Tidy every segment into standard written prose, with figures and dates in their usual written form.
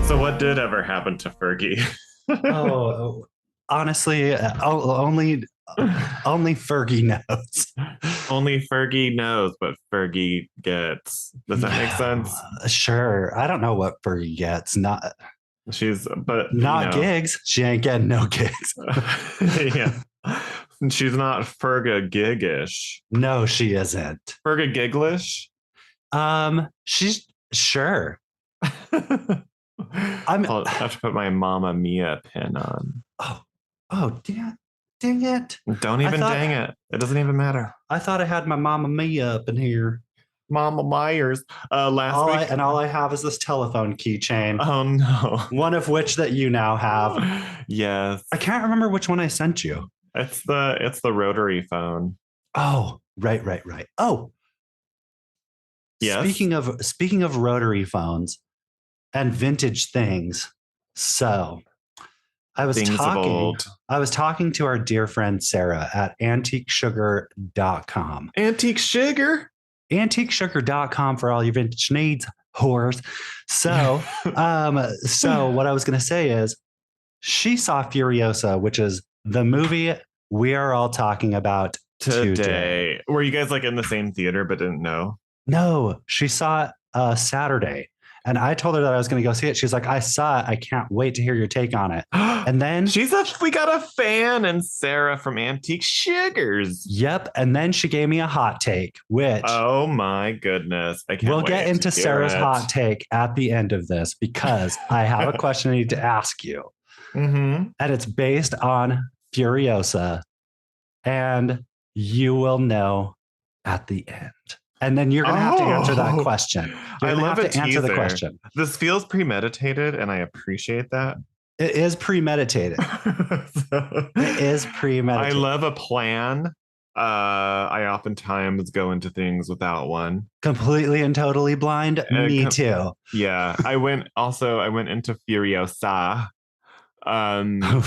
So what did ever happen to Fergie? Oh, honestly, only Fergie knows. Only Fergie knows what Fergie gets. Does that make sense? Sure. I don't know what Fergie gets. But Not gigs. She ain't getting no gigs. yeah. She's not Ferga gigish. No, she isn't. Ferga giglish? She's sure. I'll have to put my Mamma Mia pin on. Oh, dang it. Don't even dang it. It doesn't even matter. I thought I had my Mamma Mia up in here. Mama Myers. Last week. All I have is this telephone keychain. Oh no. One of which that you now have. Yes. I can't remember which one I sent you. It's the rotary phone. Oh, right. Oh. Yes. Speaking of rotary phones and vintage things. So I was talking to our dear friend Sarah at antiquesugar.com. Antique Sugar? Antiquesugar.com for all your vintage needs, whores. So, so what I was going to say is she saw Furiosa, which is the movie we are all talking about today. Were you guys like in the same theater but didn't know? No, she saw it Saturday. And I told her that I was going to go see it. She's like, I saw it. I can't wait to hear your take on it. And then we got a fan and Sarah from Antique Sugars. Yep. And then she gave me a hot take, which oh my goodness. We'll get into Sarah's hot take at the end of this because I have a question I need to ask you. Mm-hmm. And it's based on Furiosa. And you will know at the end. And then you're going to have to answer that question. I love to answer the question. This feels premeditated, and I appreciate that. It is premeditated. It is premeditated. I love a plan. I oftentimes go into things without one. Completely and totally blind. Me too. Yeah. I went into Furiosa. Wingardium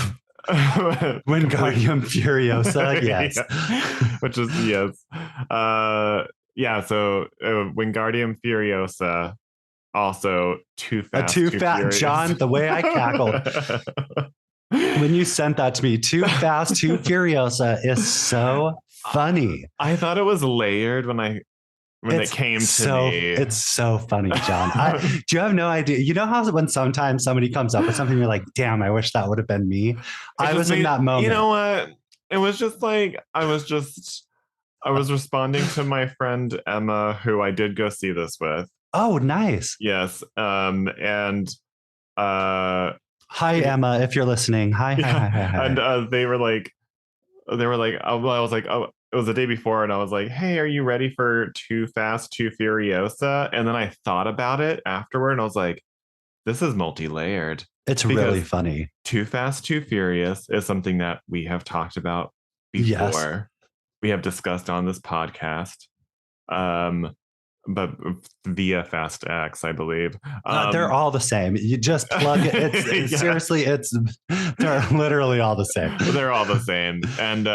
Furiosa. Yes. Yeah. Which is yes. Yeah, so Wingardium Furiosa, also Too Fast, Too Fast, John, the way I cackled when you sent that to me, Too Fast, Too Furiosa is so funny. I thought it was layered when it came to me. It's so funny, John. Do you have no idea? You know how when sometimes somebody comes up with something, you're like, damn, I wish that would have been me. I was in that moment. You know what? It was just like, I was responding to my friend Emma, who I did go see this with. Oh, nice. Yes. And hi Emma, if you're listening. Hi. And they were like, I was like, oh, it was the day before, and I was like, hey, are you ready for Too Fast, Too Furiosa? And then I thought about it afterward, and I was like, this is multi-layered. It's really funny. Too Fast, Too Furious is something that we have talked about before. Yes. We have discussed on this podcast, but via Fast X, I believe. They're all the same. You just plug it. It's, yeah. Seriously, they're literally all the same. They're all the same. And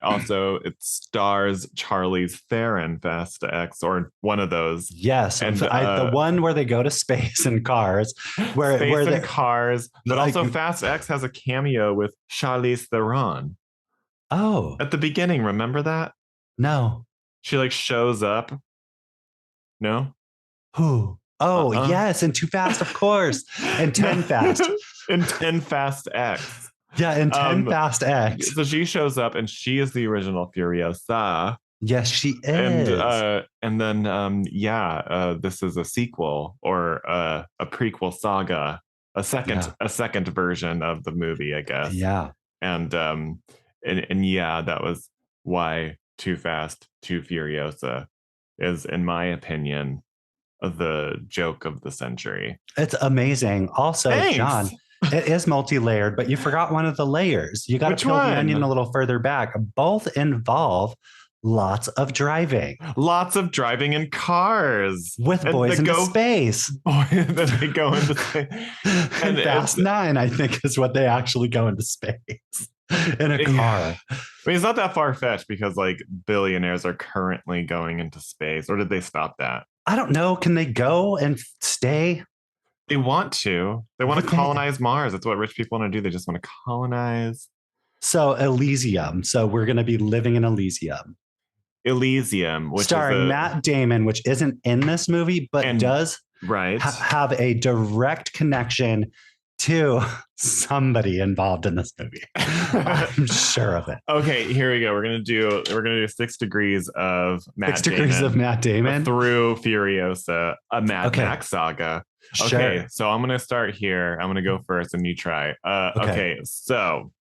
also, it stars Charlize Theron, Fast X, or one of those. Yes, and the one where they go to space in cars. Where cars. But also, Fast X has a cameo with Charlize Theron. Oh. At the beginning, remember that? No. She like shows up. No? Who? Oh, yes, and Too Fast, of course. And 10 Fast. And 10 Fast X. Yeah, and 10 Fast X. So she shows up and she is the original Furiosa. Yes, she is. And then this is a sequel or a prequel saga, a second version of the movie, I guess. Yeah. And yeah, that was why Too Fast, Too Furiosa is, in my opinion, the joke of the century. It's amazing. Also, thanks. John, it is multi-layered, but you forgot one of the layers. You got to peel the onion a little further back. Both involve lots of driving. Lots of driving in cars. With boys into space. Then they go into space. And Fast 9, I think, is what they actually go into space. In a car. Yeah. I mean, it's not that far-fetched because like billionaires are currently going into space, or did they stop that? I don't know. Can they go and stay? They want to. They want to What the colonize Mars. That's what rich people want to do. They just want to colonize So Elysium. So we're going to be living in Elysium, Elysium, which is starring a Matt Damon, which isn't in this movie, but and does right. have a direct connection to somebody involved in this movie. I'm sure of it. Okay, here we go. We're gonna do 6 degrees of Matt 6 degrees Damon of Matt Damon through Furiosa, a Mad Max Saga. Sure. Okay, so I'm gonna start here. I'm gonna go first, and you try. Okay, so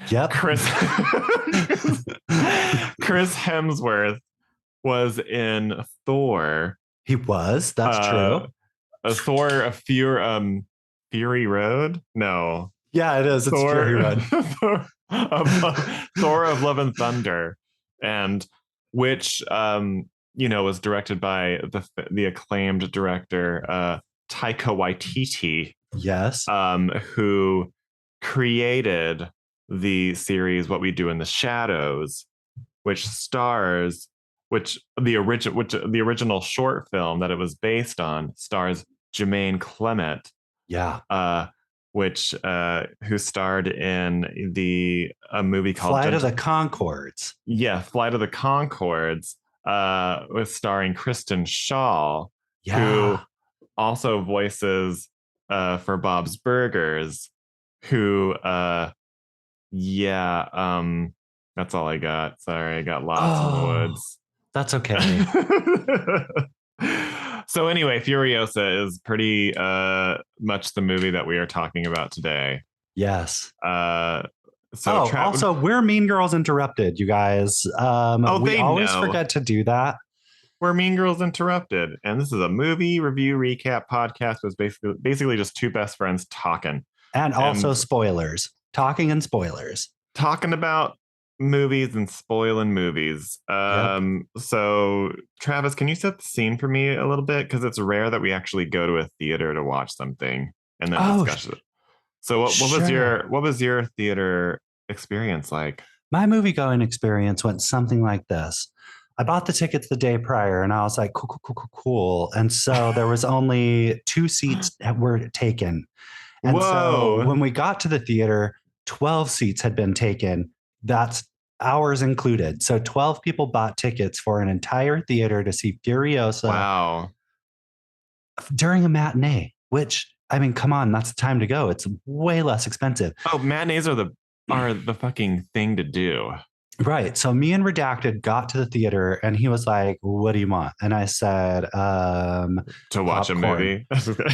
yep, Chris Chris Hemsworth was in Thor. He was. That's true. A Thor, Fury Road? No. Yeah, it is. It's Thor, Fury Road. Thor of Love and Thunder, and which was directed by the acclaimed director Taika Waititi. Yes. Who created the series What We Do in the Shadows, which the original short film that it was based on stars Jermaine Clement. Yeah. Who starred in a movie called Flight of the Conchords. Yeah, Flight of the Conchords, with starring Kristen Shaw, who also voices for Bob's Burgers, who that's all I got. Sorry, I got lost in the woods. That's okay. So anyway, Furiosa is pretty much the movie that we are talking about today. Yes. Also, we're Mean Girls Interrupted, you guys. We always forget to do that. We're Mean Girls Interrupted, and this is a movie review recap podcast. Was basically just two best friends talking, and also spoilers, talking and spoilers, talking about movies and spoiling movies. So Travis, can you set the scene for me a little bit, because it's rare that we actually go to a theater to watch something and then discuss it. So what was your theater experience like? My movie going experience went something like this. I bought the tickets the day prior and I was like, cool. And so there was only 2 seats that were taken. And so when we got to the theater, 12 seats had been taken. That's ours included. So 12 people bought tickets for an entire theater to see Furiosa. Wow. During a matinee, which, I mean, come on, that's the time to go. It's way less expensive. Oh, matinees are the fucking thing to do. Right. So me and Redacted got to the theater and he was like, what do you want? And I said, to watch popcorn. A movie.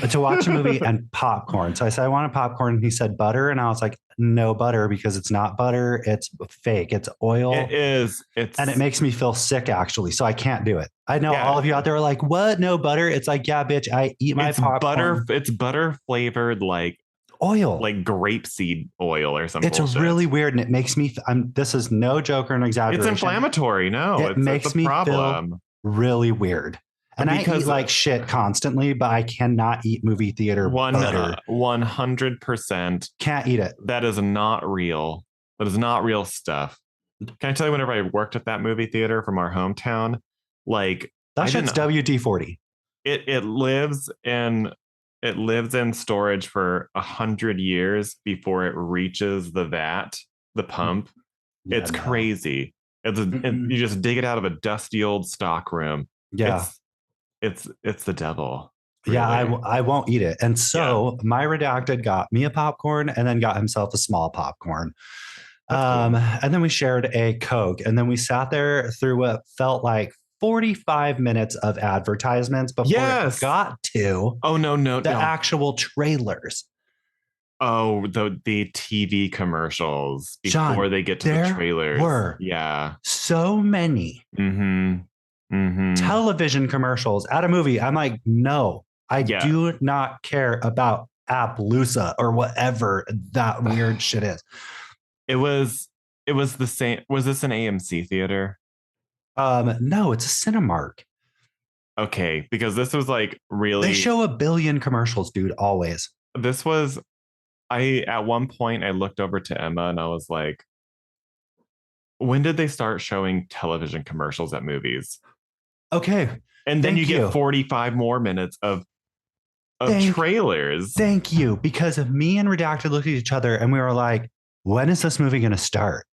To watch a movie and popcorn. So I said, I want a popcorn. And he said butter. And I was like, no butter, because it's not butter. It's fake. It's oil. It is. And it makes me feel sick, actually. So I can't do it. I know all of you out there are like, what? No butter? It's like, yeah, bitch, I eat my popcorn. It's butter flavored, like oil, like grapeseed oil or something. It's really weird, and it makes me this is no joke or an exaggeration. It's inflammatory. It makes me feel really weird. And I eat like shit constantly, but I cannot eat movie theater butter. 100% can't eat it. That is not real. That is not real stuff. Can I tell you, whenever I worked at that movie theater from our hometown, like that shit's WD-40. It lives in storage for 100 years before it reaches the vat, the pump. Yeah, it's crazy. You just dig it out of a dusty old stock room. Yeah. It's the devil. Really. Yeah, I won't eat it. And so my Redacted got me a popcorn and then got himself a small popcorn. Cool. And then we shared a Coke. And then we sat there through what felt like 45 minutes of advertisements before it got to the actual trailers. Oh, the TV commercials before they get to the trailers. Were so many television commercials at a movie. I'm like, no, I do not care about Appaloosa or whatever that weird shit is. It was the same. Was this an AMC theater? No, it's a Cinemark. Okay, because this was like really. They show a billion commercials, dude. Always. This was. At one point I looked over to Emma and I was like, when did they start showing television commercials at movies? Okay, And then you get 45 more minutes of trailers. Thank you. Because of me and Redacted looked at each other and we were like, when is this movie going to start?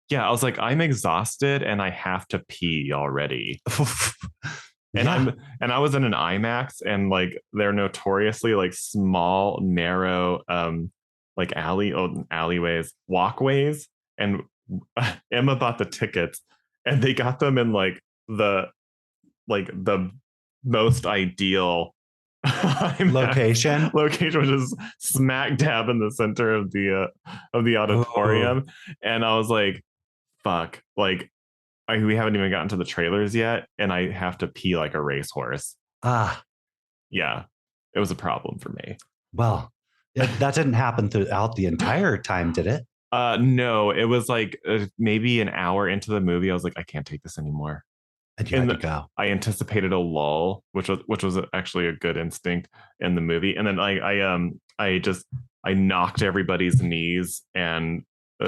Yeah, I was like, I'm exhausted and I have to pee already. And I was in an IMAX, and like they're notoriously like small, narrow, like alleyways, walkways. And Emma bought the tickets, and they got them in like the most ideal location, which is smack dab in the center of the auditorium. Oh. And I was like, fuck, like we haven't even gotten to the trailers yet, and I have to pee like a racehorse. Yeah, it was a problem for me. Well, that didn't happen throughout the entire time, did it? No, it was like maybe an hour into the movie. I was like, I can't take this anymore. And you had to go. I anticipated a lull, which was actually a good instinct in the movie. And then I knocked everybody's knees and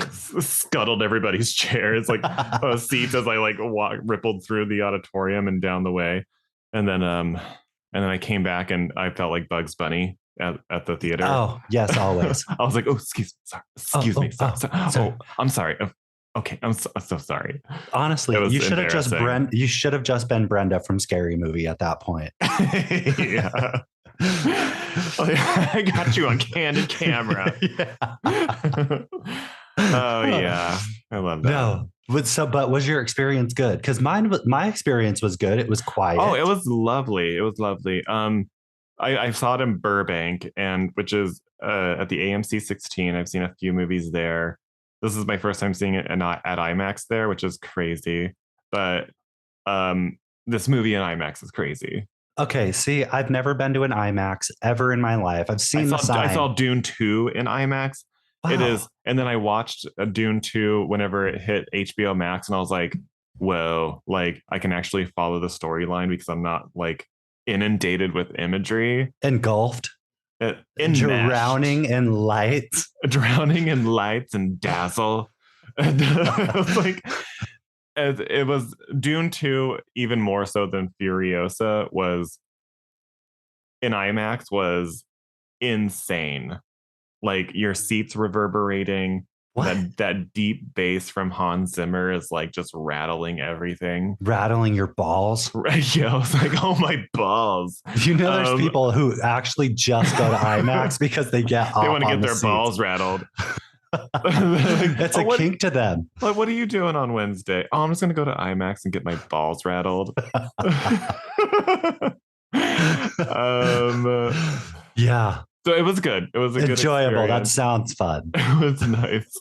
scuttled everybody's chairs, like seats, as I like rippled through the auditorium and down the way. And then I came back and I felt like Bugs Bunny at the theater. Oh yes, always. I was like, oh, excuse me, sorry. Oh, I'm sorry. Okay, I'm so sorry. Honestly, you should have just been Brenda from Scary Movie at that point. Yeah. I got you on candid camera. Oh yeah, I love that. No, but was your experience good? Because my experience was good. It was quiet. Oh, it was lovely. It was lovely. I saw it in Burbank, and which is at the AMC 16. I've seen a few movies there. This is my first time seeing it at IMAX there, which is crazy. But this movie in IMAX is crazy. Okay, see, I've never been to an IMAX ever in my life. I've seen the sign. I saw Dune 2 in IMAX. Wow. It is, and then I watched Dune 2 whenever it hit HBO Max, and I was like, whoa, like I can actually follow the storyline because I'm not like inundated with imagery. Engulfed. Drowning in lights and dazzle. And it was like, it was Dune 2, even more so than Furiosa, was in IMAX, was insane. Like your seats reverberating. That deep bass from Hans Zimmer is like just rattling everything. Rattling your balls. Yeah, I was like, oh my balls. You know, there's people who actually just go to IMAX because they want to get their balls rattled. It's a kink to them. Like, what are you doing on Wednesday? Oh, I'm just gonna go to IMAX and get my balls rattled. Yeah. So it was good. It was a good enjoyable. Experience. That sounds fun. It was nice.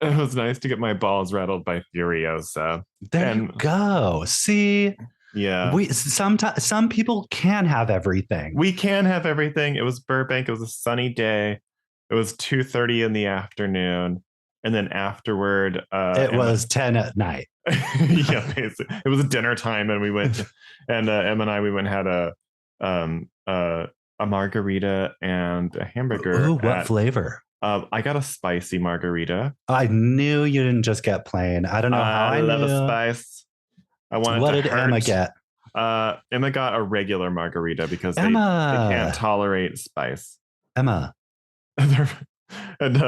It was nice to get my balls rattled by Furiosa. There you go. See, yeah. Some people can have everything. We can have everything. It was Burbank. It was a sunny day. It was 2:30 in the afternoon, and then afterward, it was 10 at night. Yeah, basically, it was dinner time, and we went, and Emma and I went and had a margarita and a hamburger. Ooh, what flavor? I got a spicy margarita. I knew you didn't just get plain. I don't know how I love a spice. What did Emma get? Emma got a regular margarita because they can't tolerate spice. Emma. And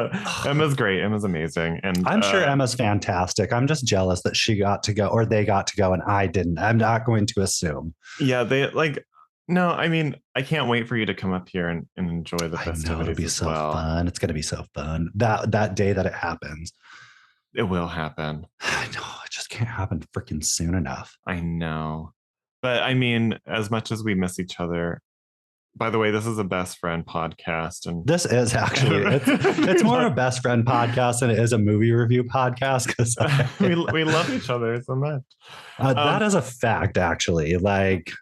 Emma's great. Emma's amazing. And I'm sure Emma's fantastic. I'm just jealous that she got to go, or they got to go and I didn't. I'm not going to assume. Yeah, no, I mean, I can't wait for you to come up here and enjoy the festivities. I know, it'll be so fun. It's going to be so fun. That day that it happens. It will happen. I know. It just can't happen freaking soon enough. I know. But I mean, as much as we miss each other, by the way, this is a best friend podcast. And this is actually, it's more of a best friend podcast than it is a movie review podcast. Because we love each other so much. That is a fact, actually. Like,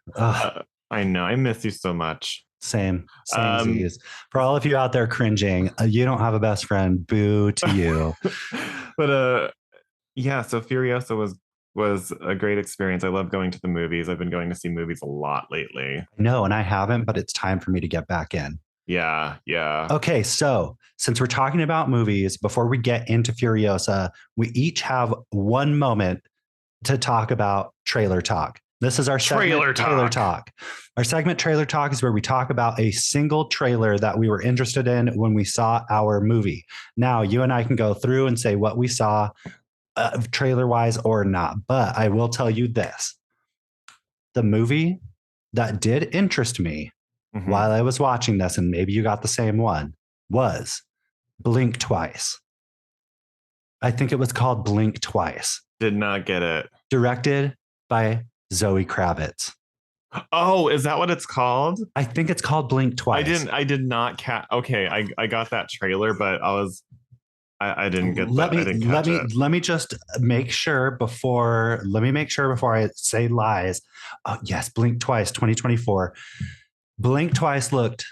I know. I miss you so much. Same. For all of you out there cringing, you don't have a best friend. Boo to you. But yeah, so Furiosa was a great experience. I love going to the movies. I've been going to see movies a lot lately. No, and I haven't, but it's time for me to get back in. Yeah. Okay, so since we're talking about movies, before we get into Furiosa, we each have one moment to talk about trailer talk. This is our segment, Trailer Talk. Our segment, Trailer Talk, is where we talk about a single trailer that we were interested in when we saw our movie. Now, you and I can go through and say what we saw trailer-wise or not. But I will tell you this. The movie that did interest me while I was watching this, and maybe you got the same one, was Blink Twice. I think it was called Blink Twice. Did not get it. Directed by Zoe Kravitz. Oh, is that what it's called? I think it's called Blink Twice. I did not okay, I got that trailer, but I didn't get let me just make sure before I say lies. Oh, yes, Blink Twice 2024. Blink Twice looked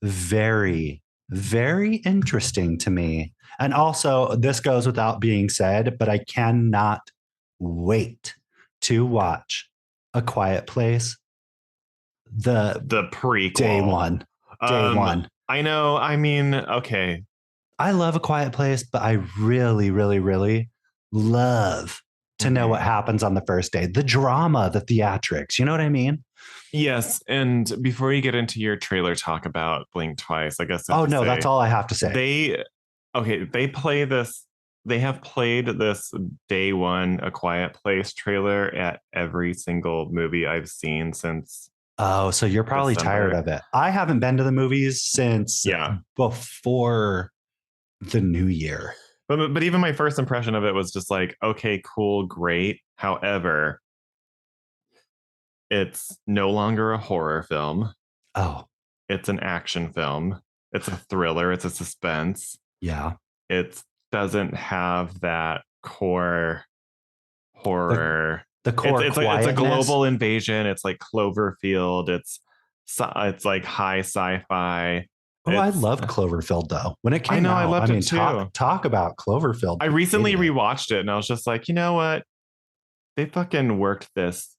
very, very interesting to me. And also, this goes without being said, but I cannot wait to watch A Quiet Place. The prequel. Day one. I know. I mean, okay. I love A Quiet Place, but I really, really, really love to know what happens on the first day. The drama, the theatrics. You know what I mean? Yes. And before you get into your trailer talk about Blink Twice, I guess. Oh, no, that's all I have to say. They have played this Day One A Quiet Place trailer at every single movie I've seen since. Oh, so you're probably tired of it. I haven't been to the movies since before the new year. But even my first impression of it was just like, okay, cool, great. However, it's no longer a horror film. Oh. It's an action film. It's a thriller. It's a suspense. Yeah. It doesn't have that core horror. The core it's a global invasion. It's like Cloverfield. It's like high sci-fi. Oh, I loved Cloverfield though. When it came out, I loved it too. Talk about Cloverfield. I recently rewatched it and I was just like, you know what? They fucking worked this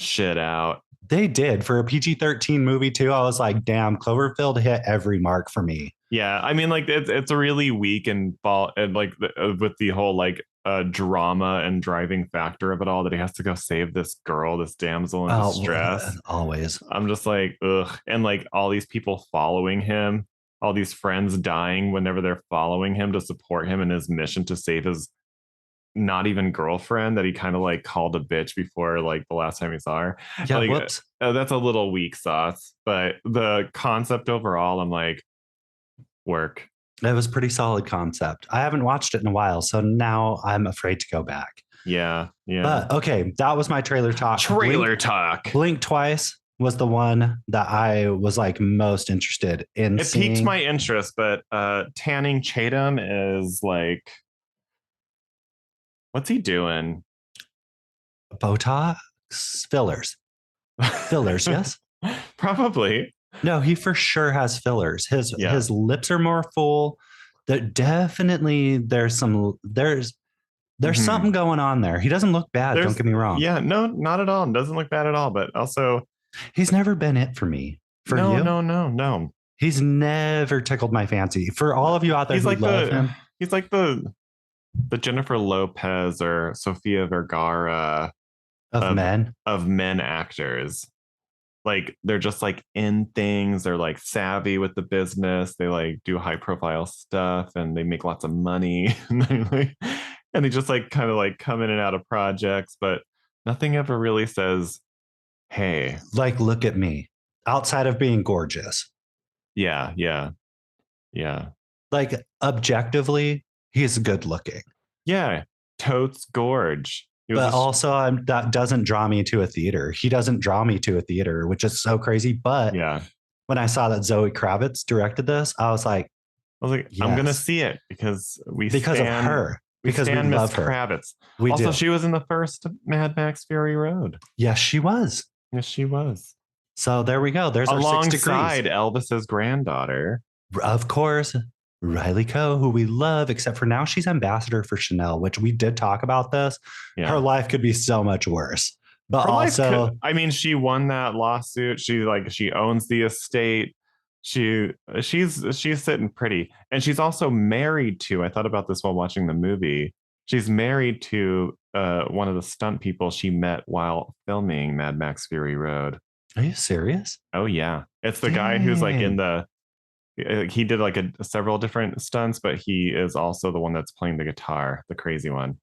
shit out. They did for a PG-13 movie too. I was like, damn, Cloverfield hit every mark for me. Yeah, I mean, like it's really weak and like with the whole like drama and driving factor of it all, that he has to go save this girl, this damsel in distress. Always. I'm just like, ugh, and like all these people following him, all these friends dying whenever they're following him to support him in his mission to save his not even girlfriend that he kind of like called a bitch before, like the last time he saw her. Yeah, like, whoops. That's a little weak sauce, but the concept overall, I'm like, work. It was a pretty solid concept. I haven't watched it in a while, so now I'm afraid to go back. Yeah. But okay, that was my trailer talk. Blink Twice was the one that I was like most interested in. It piqued my interest, but Channing Tatum is like, what's he doing? Botox? Fillers, yes? Probably. No, he for sure has fillers. His lips are more full. There's something going on there. He doesn't look bad, don't get me wrong. Yeah, no, not at all. Doesn't look bad at all, but also he's never been it for me. For you? No. He's never tickled my fancy. For all of you out there who love him. He's like the Jennifer Lopez or Sofia Vergara of men actors. Like they're just like in things. They're like savvy with the business. They like do high profile stuff and they make lots of money. and they just like kind of like come in and out of projects, but nothing ever really says, hey, like, look at me, outside of being gorgeous. Yeah. Like objectively, he's good looking. Yeah. Totes gorge. But also, that doesn't draw me to a theater. He doesn't draw me to a theater, which is so crazy. But when I saw that Zoe Kravitz directed this, I was like, yes. I'm going to see it because of her. Because we love her. Kravitz. Also, she was in the first Mad Max Fury Road. Yes, she was. So there we go. There's our 6 degrees. Alongside Elvis's granddaughter. Of course. Riley Coe, who we love, except for now she's ambassador for Chanel, which we did talk about this. Yeah. Her life could be so much worse. But also, she won that lawsuit. She owns the estate. She's sitting pretty. And she's also married to, I thought about this while watching the movie. She's married to one of the stunt people she met while filming Mad Max Fury Road. Are you serious? Oh yeah, it's the guy who's like in Dang. the. He did like several different stunts, but he is also the one that's playing the guitar, the crazy one.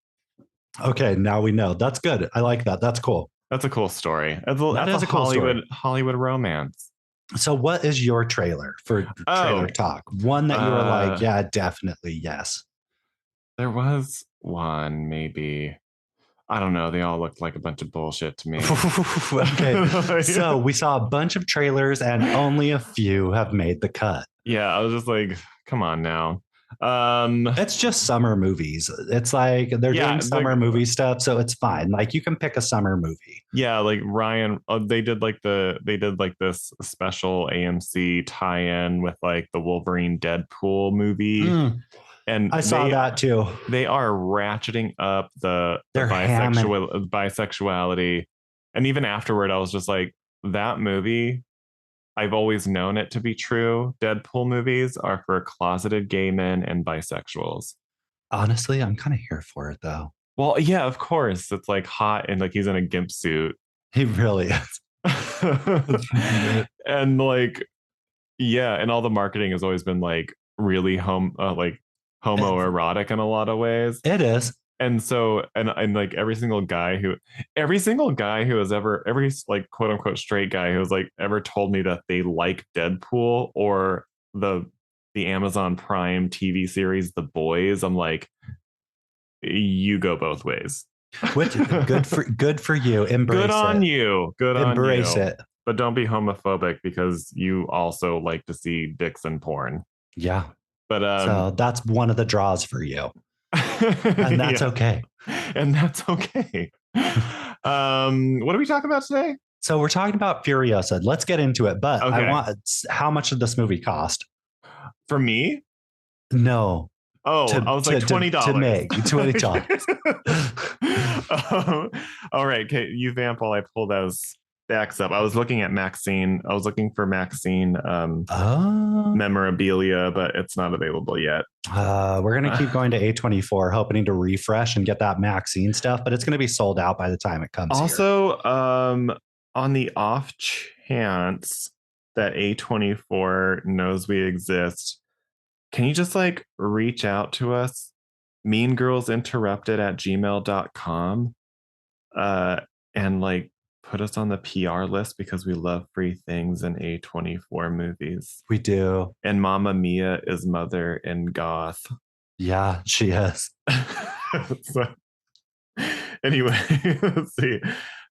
Okay, now we know. That's good. I like that. That's cool. That's a cool story. That That's a is a cool story. Hollywood romance. So, what is your trailer for trailer Oh, talk? One that you were like, yeah, definitely, yes. There was one, maybe. I don't know. They all looked like a bunch of bullshit to me. Okay. So we saw a bunch of trailers and only a few have made the cut. Yeah, I was just like, come on now. It's just summer movies. It's like they're doing summer movie stuff, so it's fine. Like you can pick a summer movie. Yeah, like Ryan, they did like this special AMC tie-in with like the Wolverine Deadpool movie. And I saw that too. They are ratcheting up the bisexuality. And even afterward, I was just like, that movie, I've always known it to be true. Deadpool movies are for closeted gay men and bisexuals. Honestly, I'm kind of here for it though. Well, yeah, of course. It's like hot and like he's in a gimp suit. He really is. And like, yeah, and all the marketing has always been like really homoerotic in a lot of ways. It is. And so and like every single guy who has ever every like quote unquote straight guy who has like ever told me that they like Deadpool or the Amazon Prime TV series The Boys, I'm like, you go both ways. Which good for you. Embrace it. Good on you. Good on you. Embrace it. But don't be homophobic because you also like to see dicks and porn. Yeah. But so that's one of the draws for you. And that's okay. And that's okay. What are we talking about today? So we're talking about Furiosa. Let's get into it. But okay. I want, how much did this movie cost? For me? No. Oh, I was like $20. To make $20. All right. Okay. You vamp while I pull those stacks up. I was looking at Maxine. I was looking for Maxine memorabilia, but it's not available yet. We're going to keep going to A24, hoping to refresh and get that Maxine stuff, but it's going to be sold out by the time it comes. Also, on the off chance that A24 knows we exist, can you just like reach out to us? meangirlsinterrupted@gmail.com and like put us on the PR list because we love free things in A24 movies. We do. And Mamma Mia is mother in goth. Yeah, she is. So, anyway, let's see.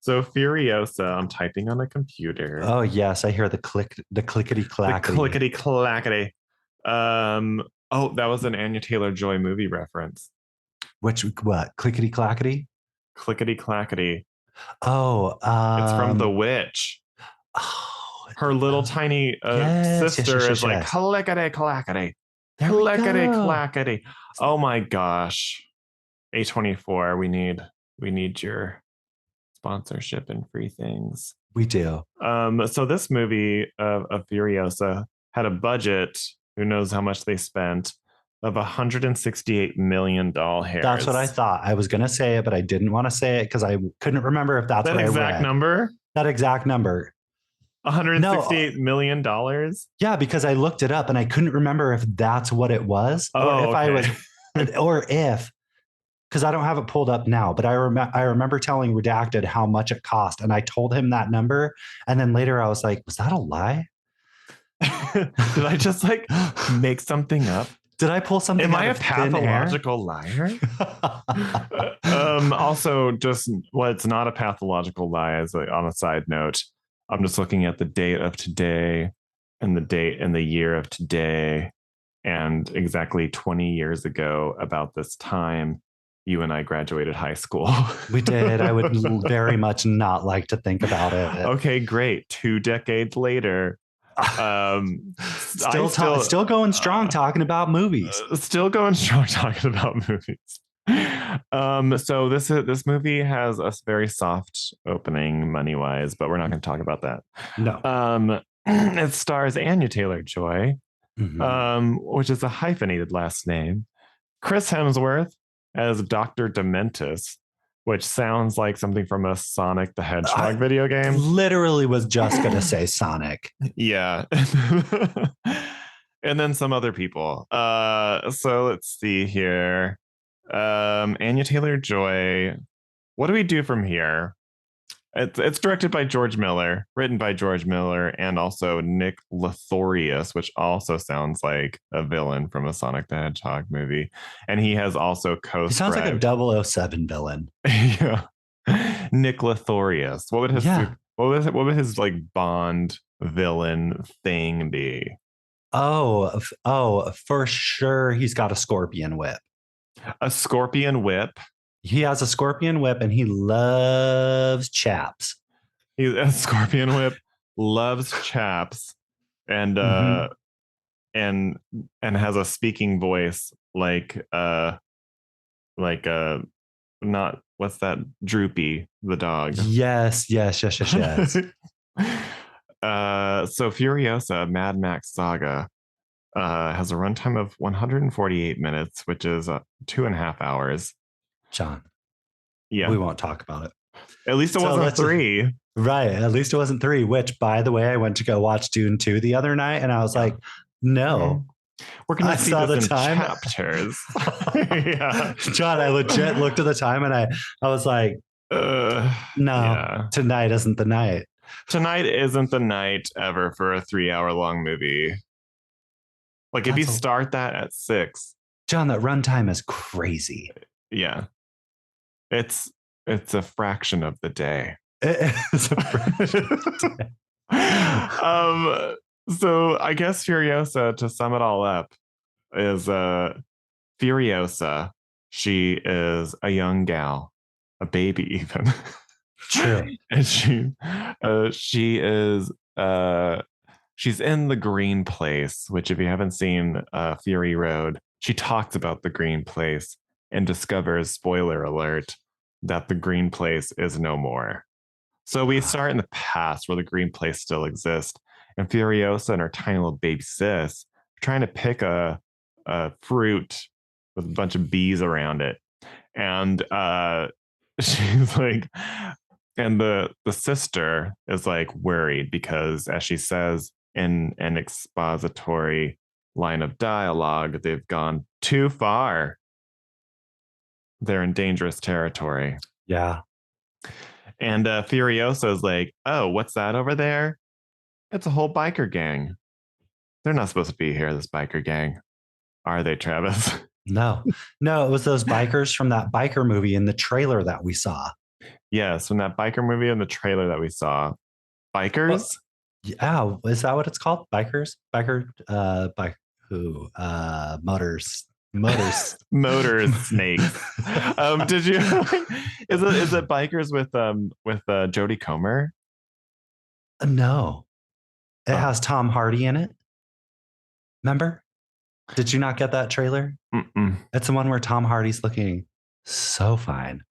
So Furiosa, I'm typing on a computer. Oh yes, I hear the clickety clackety. The clickety clackety. Oh, that was an Anya Taylor-Joy movie reference. What? Clickety clackety? Clickety clackety. Oh, it's from The Witch. Oh, her little tiny sister is like clickety clackety. Clickety clackety. Oh my gosh. A24, we need your sponsorship and free things. We do. So this movie of Furiosa had a budget, who knows how much they spent, of $168 million. That's what I thought. I was going to say it, but I didn't want to say it because I couldn't remember if that's that what exact I read. Number. That exact number. $168 million. Yeah, because I looked it up and I couldn't remember if that's what it was, or if I was, or if, because I don't have it pulled up now. But I remember telling Redacted how much it cost, and I told him that number, and then later I was like, was that a lie? Did I just like make something up? Did I pull something? Am I a pathological liar? Also, just it's not a pathological lie. As on a side note, I'm just looking at the date of today, and the date and the year of today, and exactly 20 years ago, about this time, you and I graduated high school. We did. I would very much not like to think about it. Okay, great. 2 decades later. Still going strong talking about movies. Still going strong talking about movies. So this movie has a very soft opening money wise, but we're not going to talk about that. No. It stars Anya Taylor-Joy, which is a hyphenated last name. Chris Hemsworth as Dr. Dementus, which sounds like something from a Sonic the Hedgehog I video game. literally was just going to say Sonic. Yeah. And then some other people. So let's see here. Anya Taylor-Joy. What do we do from here? It's directed by George Miller, written by George Miller, and also Nick Lathorius, which also sounds like a villain from a Sonic the Hedgehog movie. And he has also He sounds like a co-scribed. 007 villain. Yeah. Nick Lathorius. What would his like Bond villain thing be? Oh, for sure he's got a scorpion whip. A scorpion whip. He has a scorpion whip and he loves chaps. He's a scorpion whip, loves chaps, and and has a speaking voice like not what's that, Droopy the dog. Yes. So Furiosa, Mad Max Saga, has a runtime of 148 minutes, which is 2.5 hours. John, Yeah, we won't talk about it. At least it wasn't 3. Right. At least it wasn't 3, which, by the way, I went to go watch Dune 2 the other night and I was like, no. We're going to see this in time. chapters. Yeah. John, I legit looked at the time and I was like, no, tonight isn't the night. Tonight isn't the night ever for a 3-hour long movie. Like if you start that at 6. John, that runtime is crazy. Yeah. It's a fraction of the day. It's a fraction of the day. So I guess Furiosa, to sum it all up, is Furiosa. She is a young gal, a baby even. True. And she is she's in the green place, which if you haven't seen Fury Road, she talks about the green place and discovers, spoiler alert, that the green place is no more. So we start in the past where the green place still exists, and Furiosa and her tiny little baby sis are trying to pick a fruit with a bunch of bees around it. And she's like, and the sister is like worried because, as she says in an expository line of dialogue, they've gone too far. They're in dangerous territory. Yeah. And Furiosa is like, oh, what's that over there? It's a whole biker gang. They're not supposed to be here, this biker gang. Are they, Travis? No, it was those bikers from that biker movie in the trailer that we saw. Yes, from that biker movie in the trailer that we saw. Bikers? Well, yeah, is that what it's called? Bikers? Motors. Motor snakes. Did you is it bikers with Jodie Comer? No. It has Tom Hardy in it. Remember? Did you not get that trailer? Mm-mm. It's the one where Tom Hardy's looking so fine.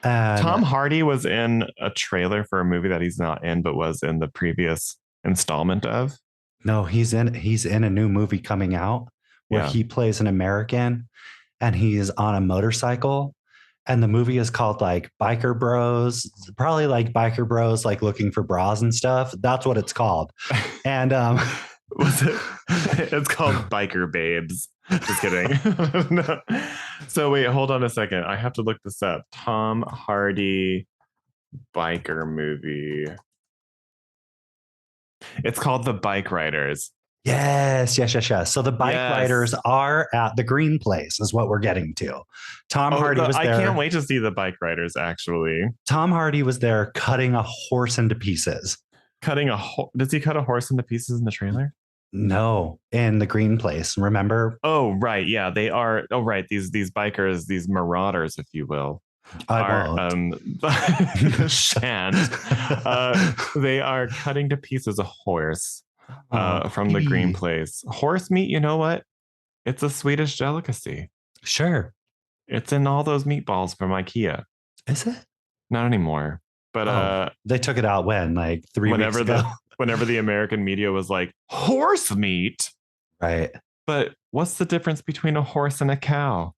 Tom Hardy was in a trailer for a movie that he's not in, but was in the previous installment of. No, he's in a new movie coming out where he plays an American and he's on a motorcycle. And the movie is called like Biker Bros, probably like Biker Bros, like looking for bras and stuff. That's what it's called. And was it? It's called Biker Babes. Just kidding. No. So wait, hold on a second. I have to look this up. Tom Hardy biker movie. It's called The Bike Riders. Yes. So the bike riders are at the green place is what we're getting to. Tom Hardy was there. I can't wait to see the bike riders, actually. Tom Hardy was there cutting a horse into pieces. Does he cut a horse into pieces in the trailer? No, in the green place. Remember? Oh, right. Yeah, they are. Oh, right. These bikers, these marauders, if you will. Shan't. They are cutting to pieces a horse from the green place. Horse meat, you know what? It's a Swedish delicacy. Sure. It's in all those meatballs from IKEA. Is it? Not anymore. But they took it out when? Like 3 weeks ago? Whenever the American media was like, horse meat. Right. But what's the difference between a horse and a cow?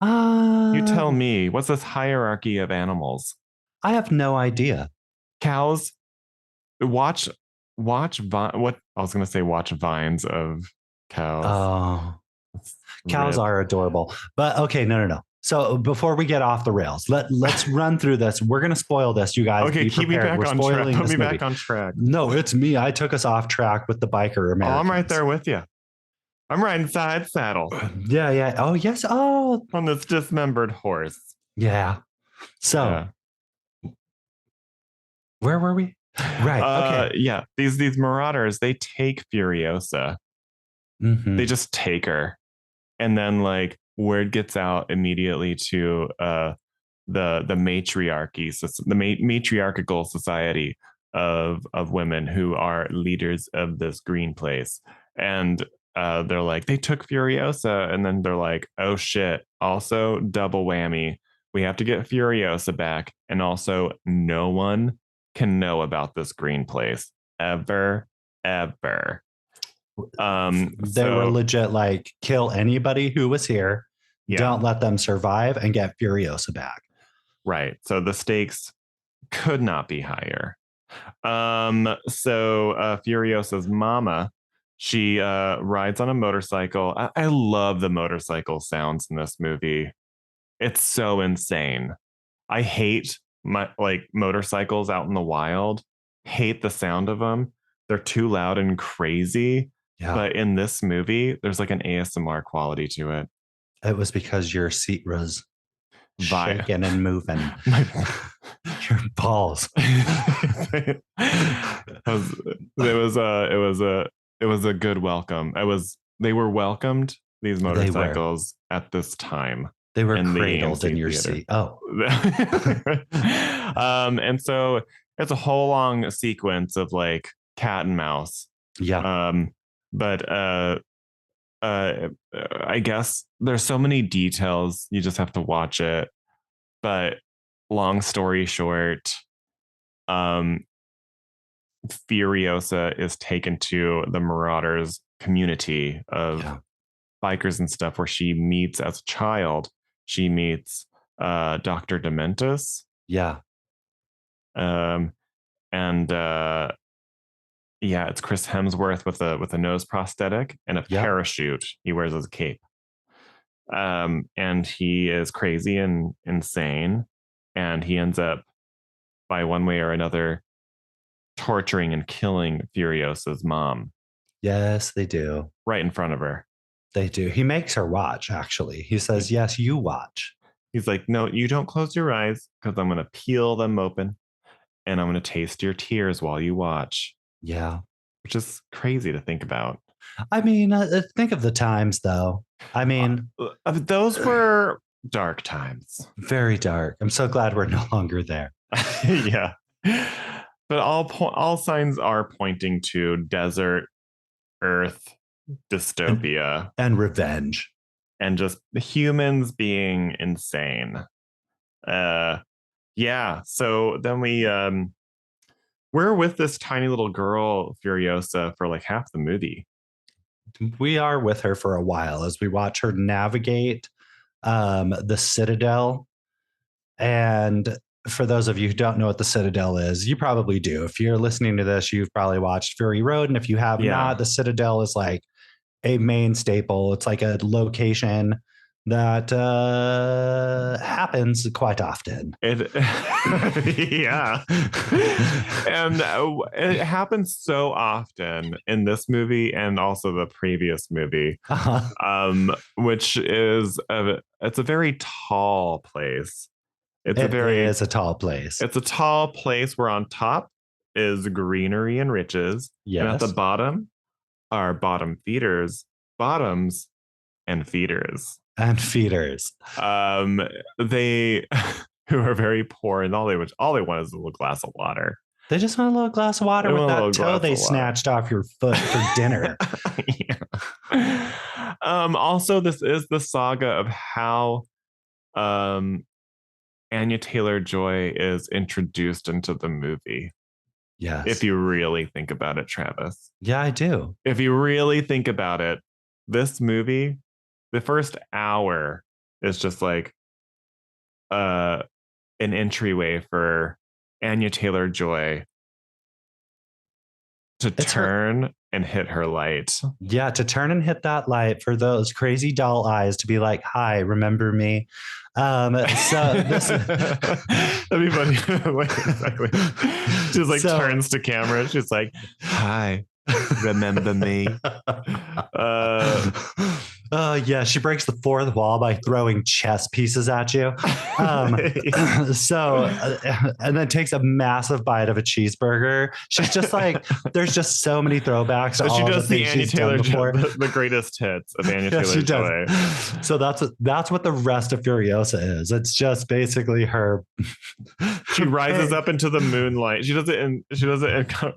You tell Um, me, what's this hierarchy of animals? I have no idea. Cows, watch what I was going to say, watch vines of cows. Oh, cows Rip. are adorable. But okay, no. So before we get off the rails, let's run through this. We're gonna spoil this, you guys. Okay, Be keep me prepared. back We're on track. spoiling Put me this back movie. on track. No, it's me. I took us off track with the biker Oh, I'm right Americans. there with you. I'm riding side saddle Yeah. Oh, yes. Oh, on this dismembered horse. yeah. So Yeah. where were we? Right. Okay. Yeah. These marauders, they take Furiosa. They Mm-hmm. just take her. And then like word gets out immediately to the matriarchy, so the matriarchal society of women who are leaders of this green place. And they're like, they took Furiosa, and then they're like, oh shit, also double whammy, we have to get Furiosa back, and also no one can know about this green place ever. They were So legit like kill anybody who was here. yeah, Don't let them survive and get Furiosa back. right. So the stakes could not be higher. So Furiosa's mama, she rides on a motorcycle. I love the motorcycle sounds in this movie. It's so insane. I hate my like motorcycles out in the wild. Hate the sound of them. They're too loud and crazy. Yeah. But in this movie, there's like an ASMR quality to it. It was because your seat was Vi- shaking and moving. my Your balls. it was it was a good welcome. They were welcomed, these They were. motorcycles, at this time They were in the cradled in AMC your theater. seat. Oh. And so it's a whole long sequence of like cat and mouse. Yeah. But I guess there's so many details, you just have to watch it. But long story short, um, Furiosa is taken to the Marauders community of Yeah. bikers and stuff, where she meets as a child. She meets Dr. Dementus. Yeah. Um, and yeah, it's Chris Hemsworth with a nose prosthetic and a Yeah. parachute he wears as a cape. And he is crazy and insane, and he ends up, by one way or another, torturing and killing Furiosa's mom Yes, they do. right in front of her. They do. He makes her watch, actually. He says, yes, you watch. He's like, no, you don't close your eyes, because I'm going to peel them open and I'm going to taste your tears while you watch. Yeah. Which is crazy to think about. I mean, think of the times, though. I mean, those were dark times. Very dark. I'm so glad we're no longer there. Yeah. But all signs are pointing to desert Earth dystopia and revenge, and just humans being insane. Yeah. So then we're with this tiny little girl Furiosa for like half the movie. We are with her for a while as we watch her navigate the Citadel. And for those of you who don't know what the Citadel is, you probably do. If you're listening to this, you've probably watched Fury Road. And if you have not, the Citadel is like a main staple. It's like a location that happens quite often. Yeah. And it happens so often in this movie and also the previous movie, which is it's a very tall place. It is a tall place. It's a tall place where on top is greenery and riches. Yes. And at the bottom are bottom feeders, bottoms, and feeders. And feeders. They who are very poor, and all they want is a little glass of water. They just want a little glass of water with that toe they snatched off your foot for dinner. Also, this is the saga of how Anya Taylor-Joy is introduced into the movie. Yes. If you really think about it, Travis. Yeah, I do. If you really think about it, this movie, the first hour is just like uh an entryway for Anya Taylor-Joy to It's her. turn and hit her light. Yeah, to turn and hit that light for those crazy doll eyes to be like, "Hi, remember me?" So this that'd be funny. Like, exactly. She just like turns to camera. She's like, "Hi, remember me?" Yeah, she breaks the fourth wall by throwing chess pieces at you. And then takes a massive bite of a cheeseburger. She's just like, there's just so many throwbacks to all of the things she's done before. The greatest hits of Anya Taylor-Joy. So that's what the rest of Furiosa is. It's just basically her. She rises up into the moonlight. She does it in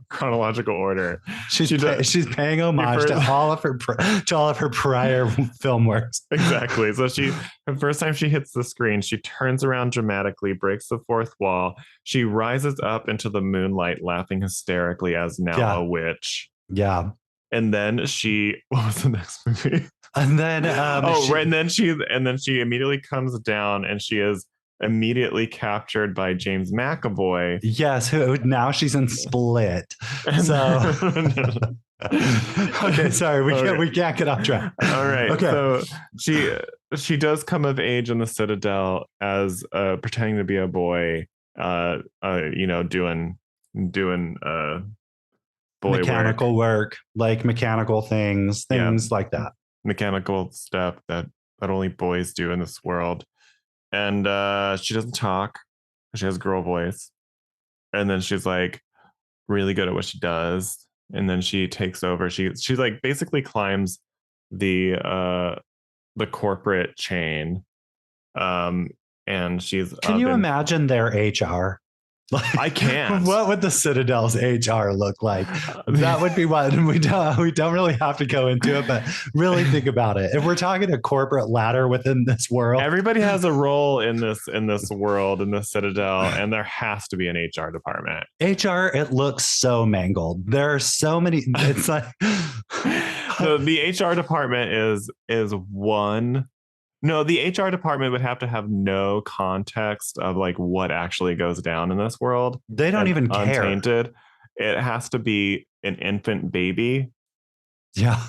chronological order. She's paying homage to all of her prior film works. Exactly. So the first time she hits the screen, she turns around dramatically, breaks the fourth wall. She rises up into the moonlight, laughing hysterically as now a witch. Yeah. And then what was the next movie? And then and then she immediately comes down and she is immediately captured by James McAvoy. Yes, who now she's in Split. So okay, sorry, we can't get off track. All right. Okay. So she does come of age in the Citadel as pretending to be a boy, doing boy mechanical work, like mechanical things like that. Mechanical stuff that only boys do in this world. And she doesn't talk. She has girl voice. And then she's like really good at what she does. And then she takes over. She like basically climbs the corporate chain. And she's Can you imagine their HR? Like, I can't. What would the Citadel's HR look like? That would be what we don't really have to go into it, but really think about it. If we're talking a corporate ladder within this world, everybody has a role in this world, in the Citadel, and there has to be an HR department. HR, it looks so mangled. There are so many. It's like the HR department is one. No, the HR department would have to have no context of like what actually goes down in this world. They don't even care. Untainted. It has to be an infant baby. Yeah.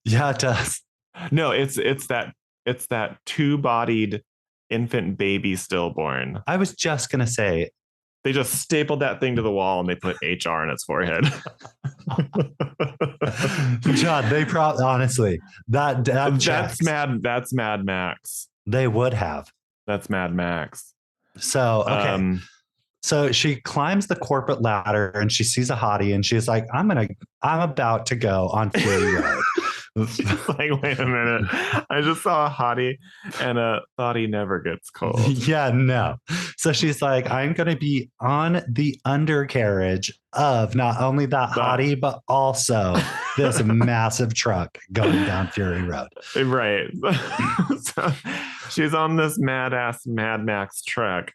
Yeah, it does. No, it's that two-bodied infant baby stillborn. I was just gonna say they just stapled that thing to the wall and they put HR in its forehead. John, they probably honestly that's Mad Max. They would have. That's Mad Max. So okay. So she climbs the corporate ladder and she sees a hottie and she's like, I'm about to go on Fury Road. Like, wait a minute. I just saw a hottie and a thottie never gets cold. Yeah, no. So she's like, I'm going to be on the undercarriage of not only that hottie, but also this massive truck going down Fury Road. Right. So she's on this Mad Max truck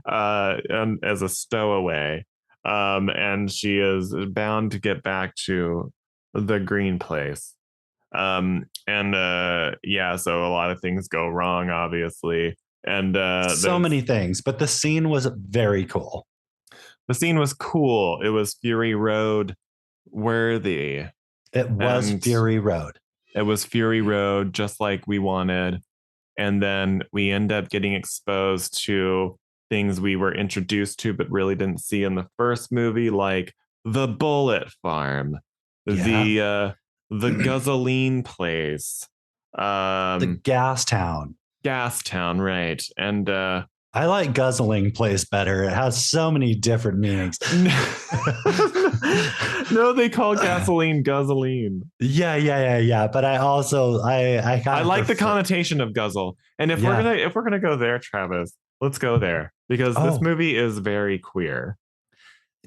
as a stowaway. And she is bound to get back to the green place. So a lot of things go wrong, obviously. And so many things, but the scene was very cool. The scene was cool. It was Fury Road worthy. It was Fury Road. It was Fury Road, just like we wanted. And then we end up getting exposed to things we were introduced to, but really didn't see in the first movie, like the bullet farm, the gasoline place, the gas town, right? And I like guzzling place better. It has so many different meanings. No, they call gasoline guzzling. Yeah. But I also I like the connotation of guzzle. And if we're gonna go there, Travis, let's go there because this movie is very queer.